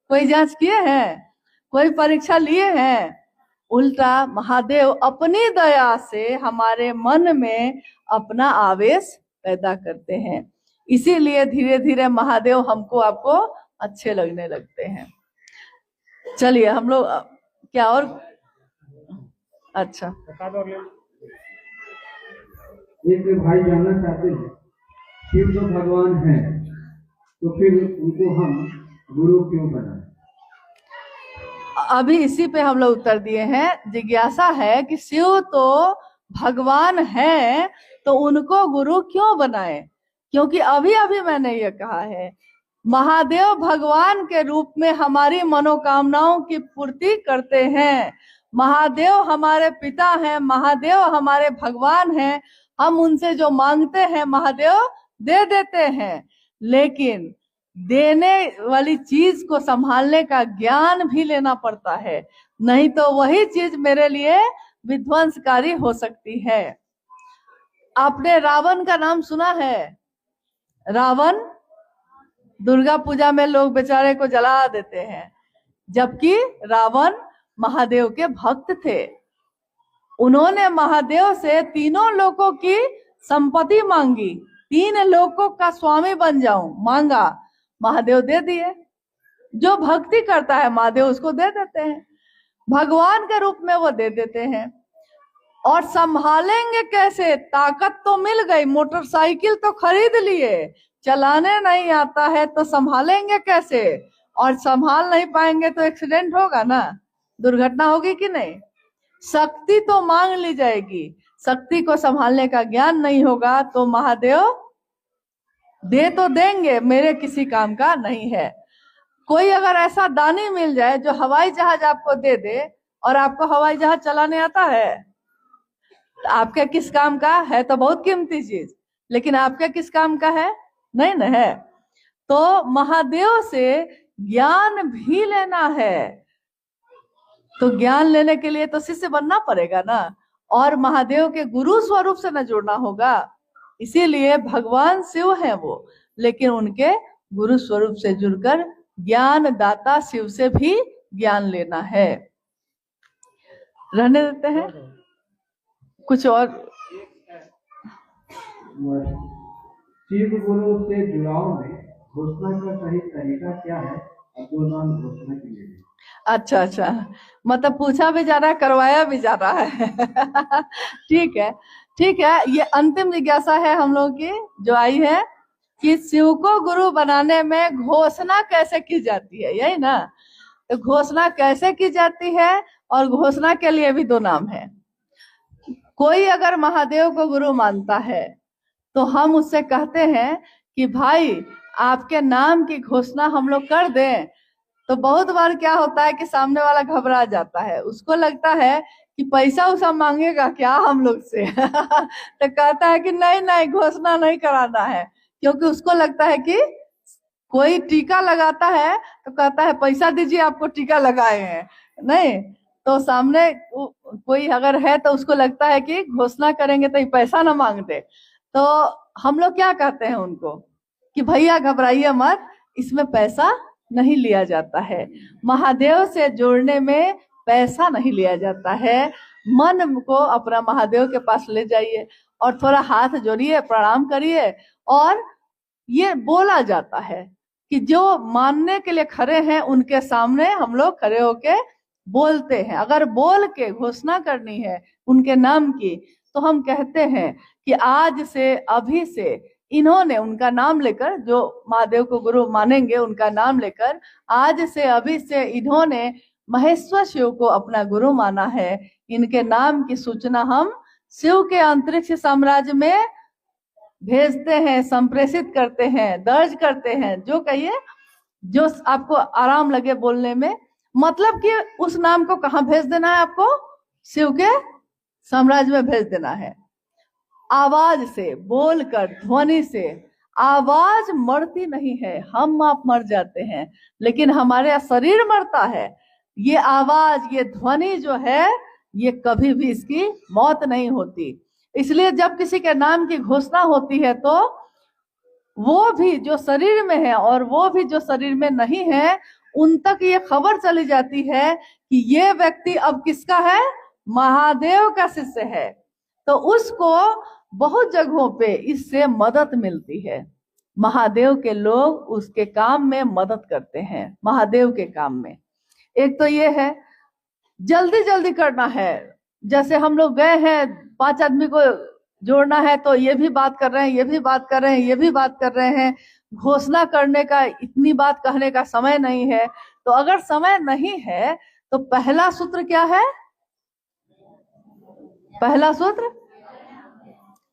कोई जांच किए हैं? कोई परीक्षा लिए हैं? उल्टा महादेव अपनी दया से हमारे मन में अपना आवेश पैदा करते हैं। इसीलिए धीरे धीरे महादेव हमको आपको अच्छे लगने लगते हैं। चलिए हम लोग क्या और अच्छा, एक भाई जानना चाहते हैं, शिव जो भगवान है तो फिर उनको हम गुरु क्यों बनाए? अभी इसी पे हम लोग उत्तर दिए हैं। जिज्ञासा है कि शिव तो भगवान है तो उनको गुरु क्यों बनाए? क्योंकि अभी अभी मैंने ये कहा है, महादेव भगवान के रूप में हमारी मनोकामनाओं की पूर्ति करते हैं। महादेव हमारे पिता हैं, महादेव हमारे भगवान हैं। हम उनसे जो मांगते हैं महादेव दे देते हैं, लेकिन देने वाली चीज को संभालने का ज्ञान भी लेना पड़ता है, नहीं तो वही चीज मेरे लिए विध्वंसकारी हो सकती है। आपने रावण का नाम सुना है? रावण, दुर्गा पूजा में लोग बेचारे को जला देते हैं, जबकि रावण महादेव के भक्त थे। उन्होंने महादेव से तीनों लोकों की संपत्ति मांगी, 3 लोकों का स्वामी बन जाऊं मांगा, महादेव दे दिए। जो भक्ति करता है महादेव उसको दे देते हैं, भगवान के रूप में वो दे देते हैं। और संभालेंगे कैसे? ताकत तो मिल गई, मोटरसाइकिल तो खरीद लिए, चलाने नहीं आता है तो संभालेंगे कैसे? और संभाल नहीं पाएंगे तो एक्सीडेंट होगा ना, दुर्घटना होगी कि नहीं? शक्ति तो मांग ली जाएगी, शक्ति को संभालने का ज्ञान नहीं होगा तो महादेव दे तो देंगे, मेरे किसी काम का नहीं है। कोई अगर ऐसा दानी मिल जाए जो हवाई जहाज आपको दे दे और आपको हवाई जहाज चलाने आता है, तो आपके किस काम का है? तो बहुत कीमती चीज, लेकिन आपके किस काम का है? नहीं न है। तो महादेव से ज्ञान भी लेना है, तो ज्ञान लेने के लिए तो शिष्य बनना पड़ेगा ना, और महादेव के गुरु स्वरूप से न जुड़ना होगा। इसीलिए भगवान शिव हैं वो, लेकिन उनके गुरु स्वरूप से जुड़कर ज्ञान दाता शिव से भी ज्ञान लेना है। रहने देते हैं कुछ और। शिव गुरु से जुड़ाव में घोषणा का सही तरीका क्या है? जो नाम घोषणा के लिए अच्छा अच्छा, मतलब पूछा भी जा रहा है, करवाया भी जा रहा है। ठीक है ठीक है। ये अंतिम जिज्ञासा है हम लोग की जो आई है कि शिव को गुरु बनाने में घोषणा कैसे की जाती है, यही ना? तो घोषणा कैसे की जाती है, और घोषणा के लिए भी 2 नाम है। कोई अगर महादेव को गुरु मानता है तो हम उससे कहते हैं कि भाई आपके नाम की घोषणा हम लोग कर दें। तो बहुत बार क्या होता है कि सामने वाला घबरा जाता है, उसको लगता है कि पैसा उसा मांगेगा क्या हम लोग से। तो कहता है कि नहीं नहीं, घोषणा नहीं कराना है, क्योंकि उसको लगता है कि कोई टीका लगाता है तो कहता है पैसा दीजिए आपको टीका लगाए हैं, नहीं तो सामने कोई अगर है तो उसको लगता है कि घोषणा करेंगे तो ये पैसा ना मांग दे। तो हम लोग क्या कहते हैं उनको कि भैया घबराइए मत, इसमें पैसा नहीं लिया जाता है। महादेव से जोड़ने में पैसा नहीं लिया जाता है। मन को अपना महादेव के पास ले जाइए और थोड़ा हाथ जोड़िए, प्रणाम करिए, और ये बोला जाता है कि जो मानने के लिए खड़े हैं उनके सामने हम लोग खड़े होके बोलते हैं। अगर बोल के घोषणा करनी है उनके नाम की तो हम कहते हैं कि आज से, अभी से, इन्होंने उनका नाम लेकर, जो महादेव को गुरु मानेंगे उनका नाम लेकर, आज से, अभी से इन्होंने महेश्वर शिव को अपना गुरु माना है। इनके नाम की सूचना हम शिव के अंतरिक्ष साम्राज्य में भेजते हैं, संप्रेषित करते हैं, दर्ज करते हैं। जो कहिए, जो आपको आराम लगे बोलने में, मतलब कि उस नाम को कहाँ भेज देना है आपको? शिव के साम्राज्य में भेज देना है। आवाज से, बोलकर, ध्वनि से। आवाज मरती नहीं है, हम आप मर जाते हैं, लेकिन हमारे शरीर मरता है। ये आवाज, ये ध्वनि जो है, ये कभी भी इसकी मौत नहीं होती। इसलिए जब किसी के नाम की घोषणा होती है तो वो भी जो शरीर में है और वो भी जो शरीर में नहीं है, उन तक ये खबर चली जाती है कि ये व्यक्ति अब किसका है, महादेव का शिष्य है। तो उसको बहुत जगहों पे इससे मदद मिलती है। महादेव के लोग उसके काम में मदद करते हैं, महादेव के काम में। एक तो ये है, जल्दी जल्दी करना है। जैसे हम लोग गए हैं, 5 आदमी को जोड़ना है, तो ये भी बात कर रहे हैं, ये भी बात कर रहे हैं, ये भी बात कर रहे हैं। घोषणा करने का, इतनी बात कहने का समय नहीं है। तो अगर समय नहीं है तो पहला सूत्र क्या है? पहला सूत्र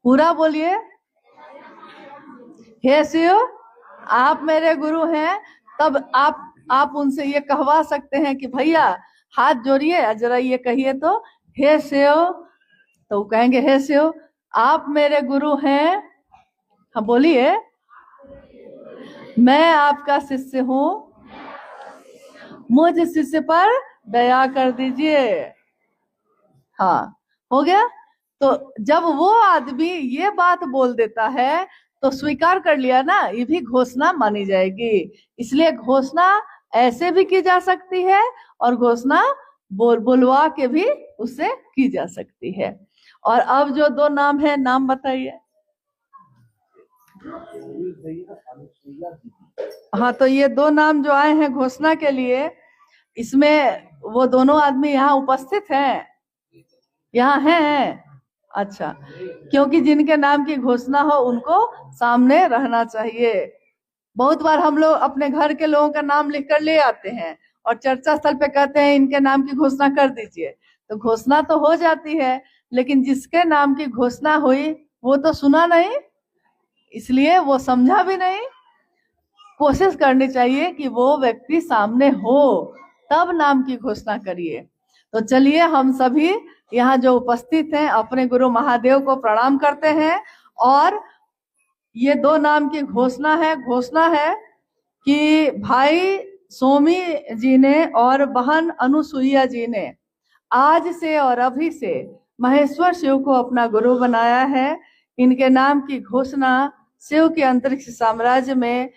पूरा बोलिए। हे शिव, आप मेरे गुरु हैं। तब आप उनसे ये कहवा सकते हैं कि भैया हाथ जोड़िए, जरा ये कहिए तो, हे शिव। तो वो कहेंगे, हे शिव आप मेरे गुरु हैं। हाँ बोलिए, मैं आपका शिष्य हूँ, मुझ शिष्य पर दया कर दीजिए। हाँ, हो गया। तो जब वो आदमी ये बात बोल देता है तो स्वीकार कर लिया ना, ये भी घोषणा मानी जाएगी। इसलिए घोषणा ऐसे भी की जा सकती है और घोषणा बोलवा के भी उससे की जा सकती है। और अब जो 2 नाम है, नाम बताइए। हाँ, तो ये 2 नाम जो आए हैं घोषणा के लिए, इसमें वो दोनों आदमी यहाँ उपस्थित हैं, यहाँ हैं। अच्छा, क्योंकि जिनके नाम की घोषणा हो उनको सामने रहना चाहिए। बहुत बार हम लोग अपने घर के लोगों का नाम लिख कर ले आते हैं और चर्चा स्थल पे कहते हैं इनके नाम की घोषणा कर दीजिए। तो घोषणा तो हो जाती है, लेकिन जिसके नाम की घोषणा हुई वो तो सुना नहीं, इसलिए वो समझा भी नहीं। कोशिश करनी चाहिए कि वो व्यक्ति सामने हो, तब नाम की घोषणा करिए। तो चलिए, हम सभी यहाँ जो उपस्थित हैं अपने गुरु महादेव को प्रणाम करते हैं। और ये 2 नाम की घोषणा है कि भाई सोमी जी ने और बहन अनुसुईया जी ने आज से और अभी से महेश्वर शिव को अपना गुरु बनाया है। इनके नाम की घोषणा शिव के अंतरिक्ष साम्राज्य में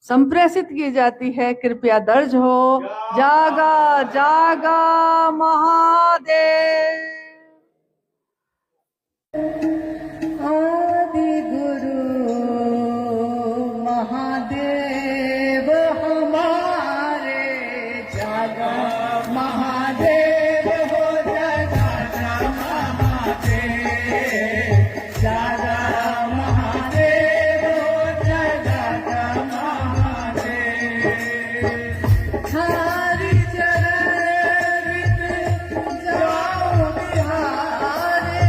संप्रेषित की जाती है। कृपया दर्ज हो। जागा जागा महादेव। आदि गुरु महादेव हमारे, जागा महादेव हो, जागा महादेव, जागा महादेव हो, जागा महादेव। हरि चरण जाओ बिहारे,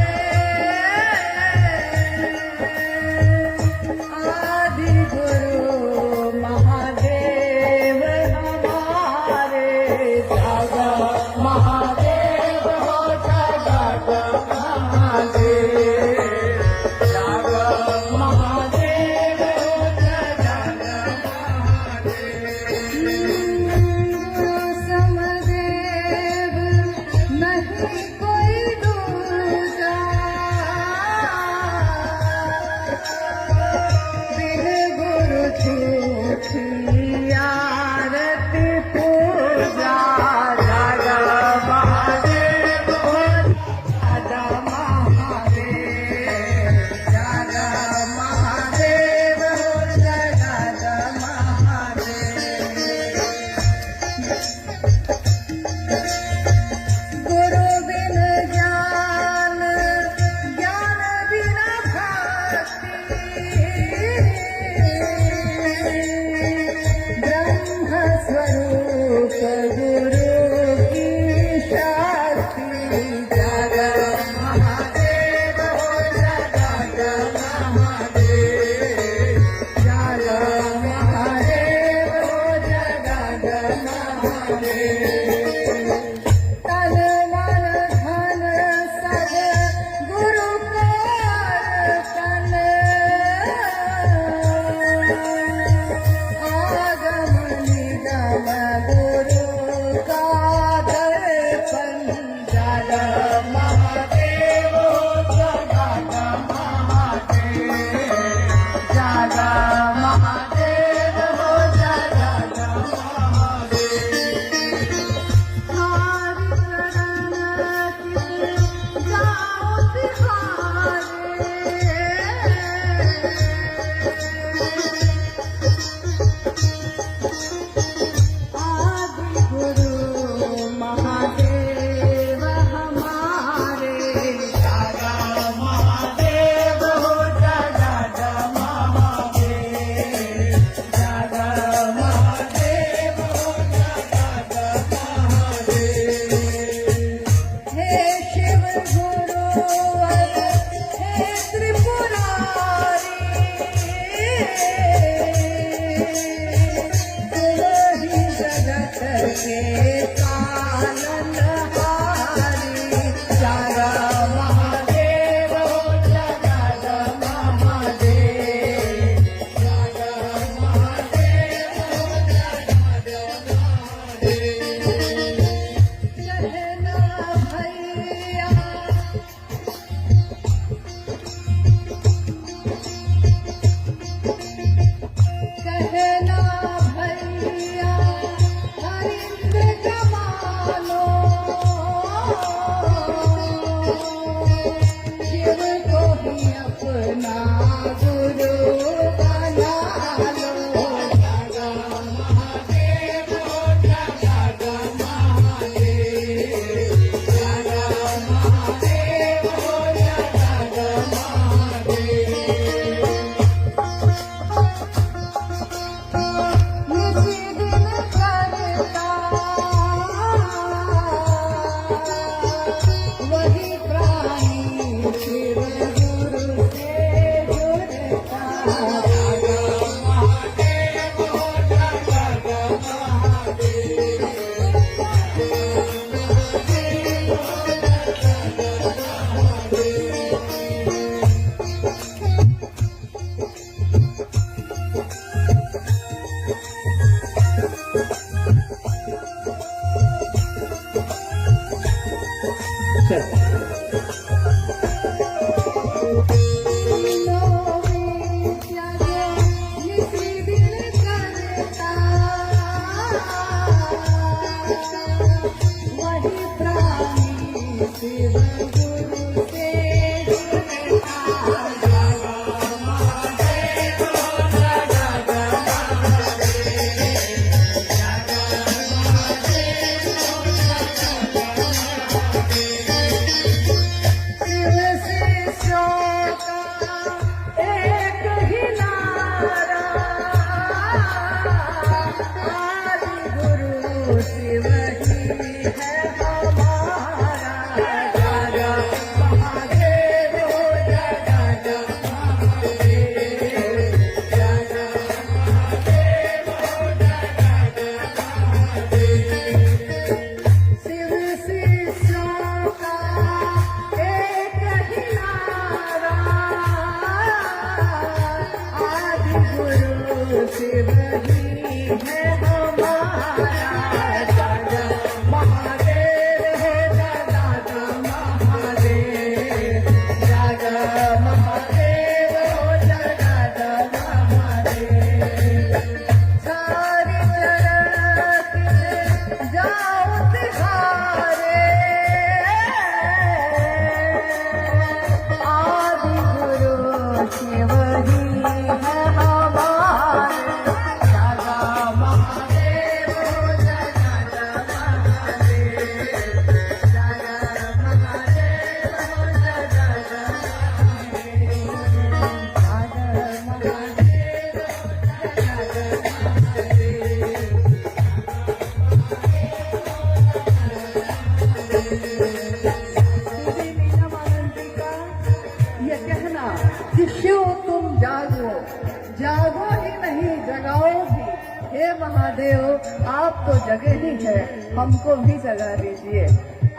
हे महादेव, आप तो जगह ही है, हमको भी जगा दीजिए।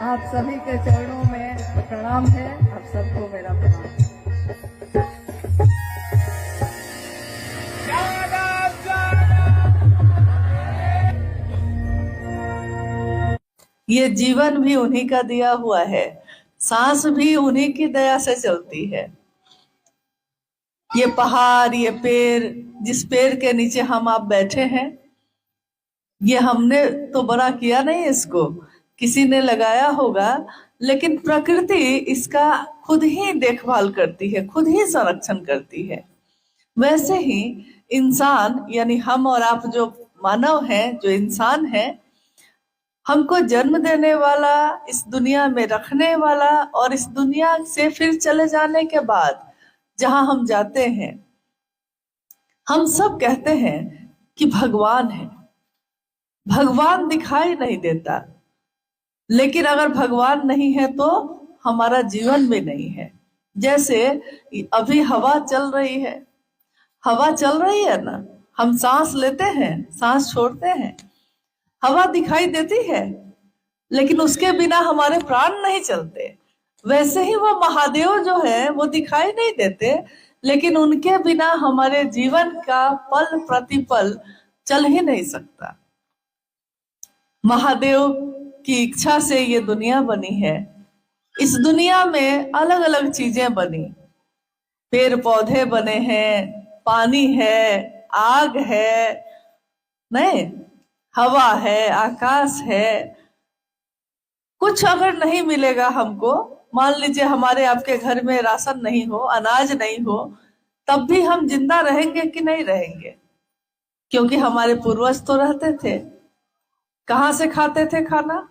आप सभी के चरणों में प्रणाम है, आप सबको मेरा प्रणाम। ये जीवन भी उन्हीं का दिया हुआ है, सांस भी उन्हीं की दया से चलती है। ये पहाड़, ये पेड़, जिस पेड़ के नीचे हम आप बैठे हैं, ये हमने तो बड़ा किया नहीं, इसको किसी ने लगाया होगा, लेकिन प्रकृति इसका खुद ही देखभाल करती है, खुद ही संरक्षण करती है। वैसे ही इंसान यानी हम और आप जो मानव हैं, जो इंसान हैं, हमको जन्म देने वाला, इस दुनिया में रखने वाला और इस दुनिया से फिर चले जाने के बाद जहां हम जाते हैं, हम सब कहते हैं कि भगवान है। भगवान दिखाई नहीं देता, लेकिन अगर भगवान नहीं है तो हमारा जीवन भी नहीं है। जैसे अभी हवा चल रही है, हवा चल रही है ना, हम सांस लेते हैं, सांस छोड़ते हैं, हवा दिखाई देती है, लेकिन उसके बिना हमारे प्राण नहीं चलते। वैसे ही वो महादेव जो है वो दिखाई नहीं देते, लेकिन उनके बिना हमारे जीवन का पल प्रतिपल चल ही नहीं सकता। महादेव की इच्छा से ये दुनिया बनी है। इस दुनिया में अलग अलग चीजें बनी, पेड़ पौधे बने हैं, पानी है, आग है, नहीं, हवा है, आकाश है। कुछ अगर नहीं मिलेगा हमको मान लीजिए हमारे आपके घर में राशन नहीं हो, अनाज नहीं हो, तब भी हम जिंदा रहेंगे कि नहीं रहेंगे? क्योंकि हमारे पूर्वज तो रहते थे। कहाँ से खाते थे खाना,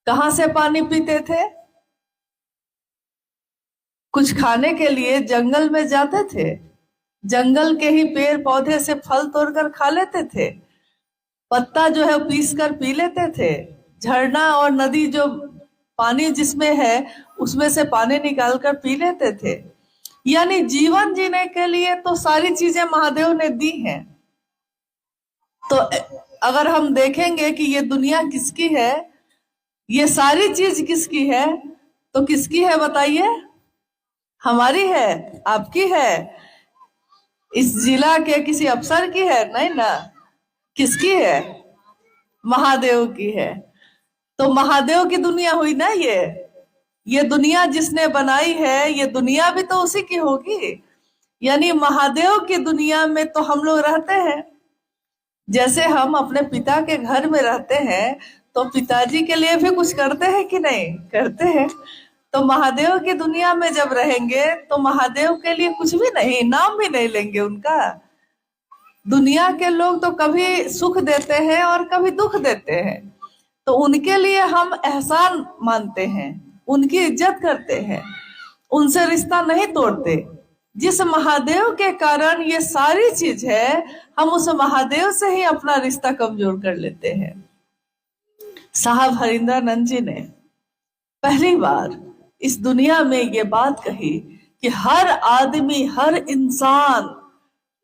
कहाँ से पानी पीते थे? कुछ खाने के लिए जंगल में जाते थे, जंगल के ही पेड़ पौधे से फल तोड़कर खा लेते थे, पत्ता जो है पीस कर पी लेते थे, झरना और नदी जो पानी जिसमें है उसमें से पानी निकाल कर पी लेते थे। यानी जीवन जीने के लिए तो सारी चीजें महादेव ने दी हैं। तो अगर हम देखेंगे कि ये दुनिया किसकी है, ये सारी चीज किसकी है, तो किसकी है बताइए? हमारी है, आपकी है, इस जिला के किसी अफसर की है? नहीं ना। किसकी है? महादेव की है। तो महादेव की दुनिया हुई ना ये दुनिया जिसने बनाई है, ये दुनिया भी तो उसी की होगी। यानी महादेव की दुनिया में तो हम लोग रहते हैं। जैसे हम अपने पिता के घर में रहते हैं तो पिताजी के लिए भी कुछ करते हैं कि नहीं? करते हैं। तो महादेव की दुनिया में जब रहेंगे तो महादेव के लिए कुछ भी नहीं, नाम भी नहीं लेंगे उनका। दुनिया के लोग तो कभी सुख देते हैं और कभी दुख देते हैं, तो उनके लिए हम एहसान मानते हैं, उनकी इज्जत करते हैं, उनसे रिश्ता नहीं तोड़ते। जिस महादेव के कारण ये सारी चीज है, हम उस महादेव से ही अपना रिश्ता कमजोर कर लेते हैं। साहब हरिंद्रानंद जी ने पहली बार इस दुनिया में ये बात कही कि हर आदमी, हर इंसान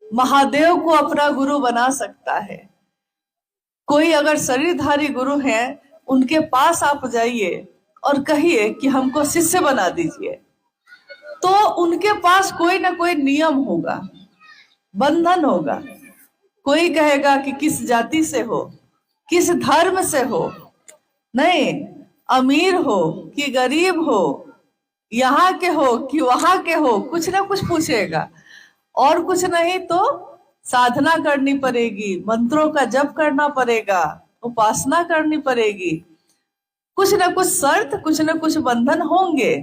महादेव को अपना गुरु बना सकता है। कोई अगर शरीरधारी गुरु है, उनके पास आप जाइए और कहिए कि हमको शिष्य बना दीजिए, तो उनके पास कोई ना कोई नियम होगा, बंधन होगा। कोई कहेगा कि किस जाति से हो, किस धर्म से हो, नहीं, अमीर हो कि गरीब हो, यहाँ के हो कि वहां के हो, कुछ ना कुछ पूछेगा। और कुछ नहीं तो साधना करनी पड़ेगी, मंत्रों का जप करना पड़ेगा, उपासना करनी पड़ेगी, कुछ ना कुछ शर्त, कुछ ना कुछ बंधन होंगे।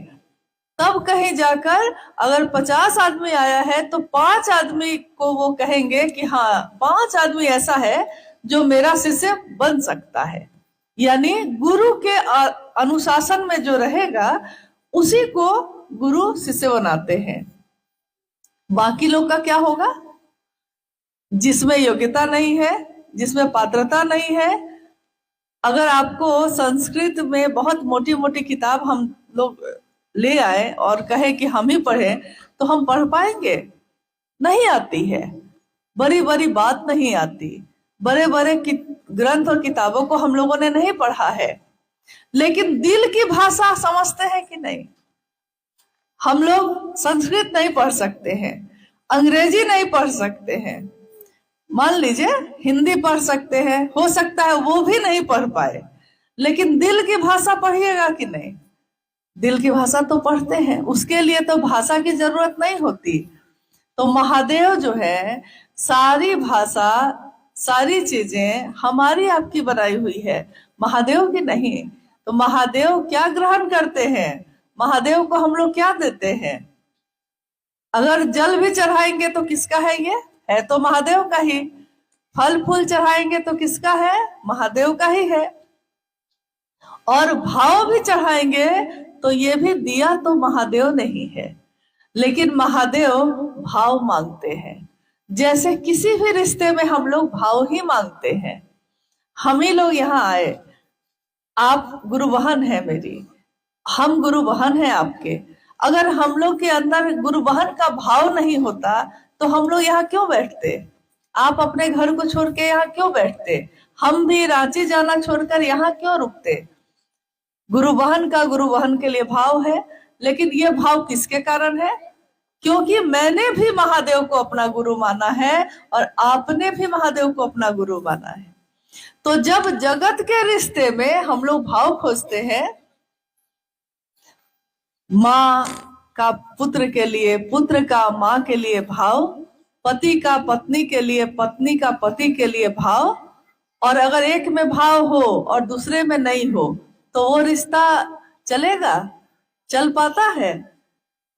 तब कहीं जाकर अगर 50 आदमी आया है तो 5 आदमी को वो कहेंगे कि हाँ, 5 आदमी ऐसा है जो मेरा शिष्य बन सकता है। यानी गुरु के अनुशासन में जो रहेगा उसी को गुरु शिष्य बनाते हैं। बाकी लोग का क्या होगा? जिसमें योग्यता नहीं है, जिसमें पात्रता नहीं है। अगर आपको संस्कृत में बहुत मोटी मोटी किताब हम लोग ले आए और कहे कि हम ही पढ़े, तो हम पढ़ पाएंगे? नहीं आती है। बड़ी बड़ी बात नहीं आती, बड़े बड़े ग्रंथ और किताबों को हम लोगों ने नहीं पढ़ा है, लेकिन दिल की भाषा समझते हैं कि नहीं? हम लोग संस्कृत नहीं पढ़ सकते हैं, अंग्रेजी नहीं पढ़ सकते हैं, मान लीजिए हिंदी पढ़ सकते हैं, हो सकता है वो भी नहीं पढ़ पाए, लेकिन दिल की भाषा पढ़िएगा कि नहीं? दिल की भाषा तो पढ़ते हैं, उसके लिए तो भाषा की जरूरत नहीं होती। तो महादेव जो है, सारी भाषा, सारी चीजें हमारी आपकी बनाई हुई है, महादेव की नहीं। तो महादेव क्या ग्रहण करते हैं, महादेव को हम लोग क्या देते हैं? अगर जल भी चढ़ाएंगे तो किसका है? ये है तो महादेव का ही। फल फूल चढ़ाएंगे तो किसका है? महादेव का ही है। और भाव भी चढ़ाएंगे तो ये भी दिया तो महादेव नहीं है, लेकिन महादेव भाव मांगते हैं। जैसे किसी भी रिश्ते में हम लोग भाव ही मांगते हैं। हम ही लोग यहाँ आए, आप गुरु बहन है मेरी, हम गुरु बहन है आपके। अगर हम लोग के अंदर गुरु बहन का भाव नहीं होता तो हम लोग यहाँ क्यों बैठते? आप अपने घर को छोड़ के यहाँ क्यों बैठते? हम भी रांची जाना छोड़कर यहाँ क्यों रुकते? गुरु बहन का गुरु बहन के लिए भाव है, लेकिन ये भाव किसके कारण है? क्योंकि मैंने भी महादेव को अपना गुरु माना है और आपने भी महादेव को अपना गुरु माना है। तो जब जगत के रिश्ते में हम लोग भाव खोजते हैं, माँ का पुत्र के लिए, पुत्र का माँ के लिए भाव, पति का पत्नी के लिए, पत्नी का पति के लिए भाव, और अगर एक में भाव हो और दूसरे में नहीं हो तो वो रिश्ता चलेगा? चल पाता है।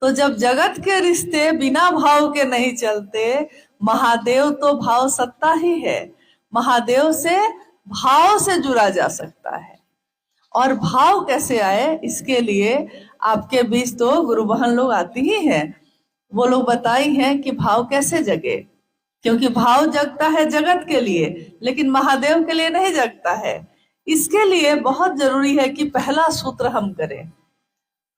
तो जब जगत के रिश्ते बिना भाव के नहीं चलते, महादेव तो भाव सत्ता ही है। महादेव से भाव से जुड़ा जा सकता है। और भाव कैसे आए, इसके लिए आपके बीच तो गुरु बहन लोग आती ही हैं। वो लोग बताई हैं कि भाव कैसे जगे, क्योंकि भाव जगता है जगत के लिए, लेकिन महादेव के लिए नहीं जगता है। इसके लिए बहुत जरूरी है कि पहला सूत्र हम करें,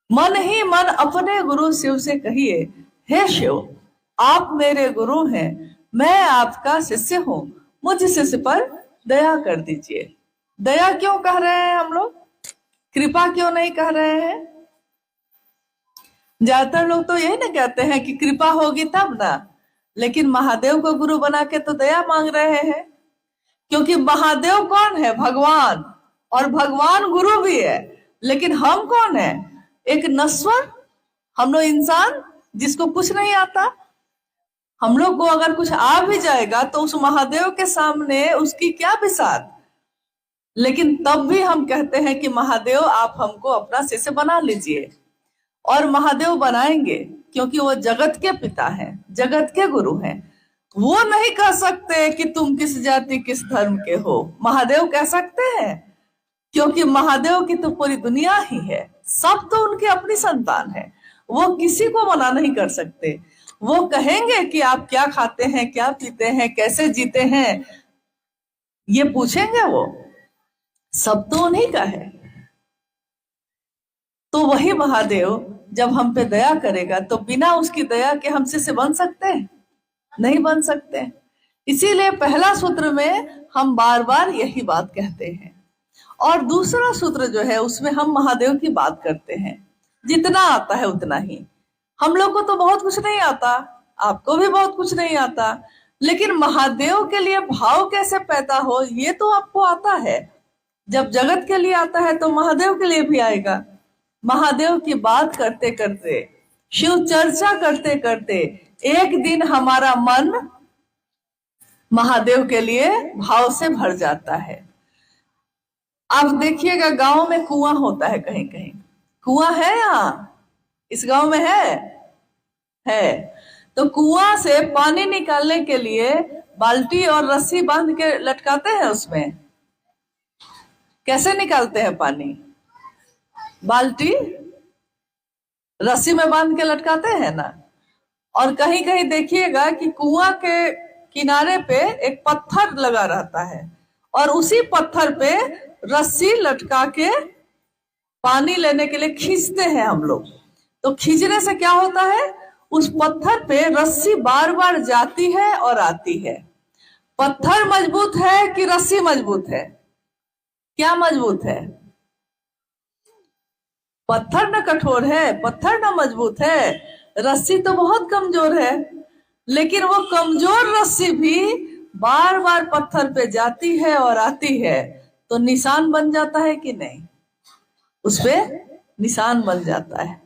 मन ही मन अपने गुरु शिव से कहिए, हे शिव आप मेरे गुरु हैं, मैं आपका शिष्य हूँ, मुझ शिष्य पर दया कर दीजिए। दया क्यों कह रहे हैं हम लोग, कृपा क्यों नहीं कह रहे हैं? ज्यादातर लोग तो यही ना कहते हैं कि कृपा होगी तब ना, लेकिन महादेव को गुरु बना के तो दया मांग रहे हैं। क्योंकि महादेव कौन है? भगवान। और भगवान गुरु भी है। लेकिन हम कौन है? एक नश्वर, हम लोग इंसान जिसको कुछ नहीं आता। हम लोग को अगर कुछ आ भी जाएगा तो उस महादेव के सामने उसकी क्या बिसात। लेकिन तब भी हम कहते हैं कि महादेव आप हमको अपना शिष्य बना लीजिए। और महादेव बनाएंगे क्योंकि वो जगत के पिता हैं, जगत के गुरु हैं। वो नहीं कह सकते कि तुम किस जाति किस धर्म के हो। महादेव कह सकते हैं, क्योंकि महादेव की तो पूरी दुनिया ही है, सब तो उनकी अपनी संतान है। वो किसी को मना नहीं कर सकते। वो कहेंगे कि आप क्या खाते हैं, क्या पीते हैं, कैसे जीते हैं, ये पूछेंगे। वो सब तो उन्हीं का है। तो वही महादेव जब हम पे दया करेगा तो बिना उसकी दया के हम शिष्य बन सकते हैं? नहीं बन सकते। इसीलिए पहला सूत्र में हम बार बार यही बात कहते हैं। और दूसरा सूत्र जो है उसमें हम महादेव की बात करते हैं, जितना आता है उतना ही। हम लोग को तो बहुत कुछ नहीं आता, आपको भी बहुत कुछ नहीं आता, लेकिन महादेव के लिए भाव कैसे पैदा हो ये तो आपको आता है। जब जगत के लिए आता है तो महादेव के लिए भी आएगा। महादेव की बात करते करते, शिव चर्चा करते करते एक दिन हमारा मन महादेव के लिए भाव से भर जाता है। आप देखिएगा गांव में कुआं होता है, कहीं कहीं कुआं है। यहाँ इस गांव में है। तो कुआं से पानी निकालने के लिए बाल्टी और रस्सी बांध के लटकाते हैं। उसमें कैसे निकालते हैं पानी? बाल्टी रस्सी में बांध के लटकाते हैं ना। और कहीं कहीं देखिएगा कि कुआं के किनारे पे एक पत्थर लगा रहता है और उसी पत्थर पे रस्सी लटका के पानी लेने के लिए खींचते हैं हम लोग। तो खींचने से क्या होता है, उस पत्थर पे रस्सी बार बार जाती है और आती है। पत्थर मजबूत है कि रस्सी मजबूत है? क्या मजबूत है? पत्थर ना कठोर है, पत्थर ना मजबूत है, रस्सी तो बहुत कमजोर है। लेकिन वो कमजोर रस्सी भी बार बार पत्थर पे जाती है और आती है, तो निशान बन जाता है कि नहीं? उस पे निशान बन जाता है।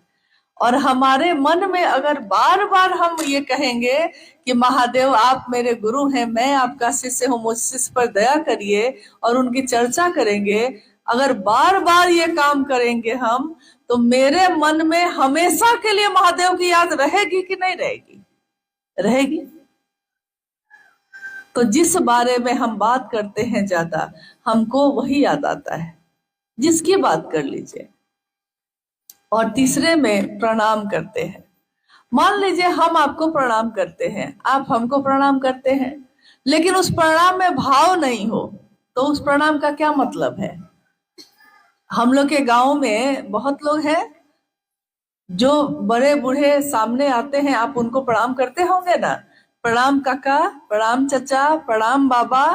और हमारे मन में अगर बार बार हम ये कहेंगे कि महादेव आप मेरे गुरु हैं, मैं आपका शिष्य हूँ, मुझ शिष्य पर दया करिए, और उनकी चर्चा करेंगे, अगर बार बार ये काम करेंगे हम, तो मेरे मन में हमेशा के लिए महादेव की याद रहेगी कि नहीं रहेगी? रहेगी। तो जिस बारे में हम बात करते हैं ज्यादा, हमको वही याद आता है। जिसकी बात कर लीजिए। और तीसरे में प्रणाम करते हैं। मान लीजिए हम आपको प्रणाम करते हैं, आप हमको प्रणाम करते हैं, लेकिन उस प्रणाम में भाव नहीं हो, तो उस प्रणाम का क्या मतलब है? हम लोग के गांव में बहुत लोग हैं जो बड़े बूढ़े सामने आते हैं, आप उनको प्रणाम करते होंगे ना। प्रणाम काका, प्रणाम चचा, प्रणाम बाबा,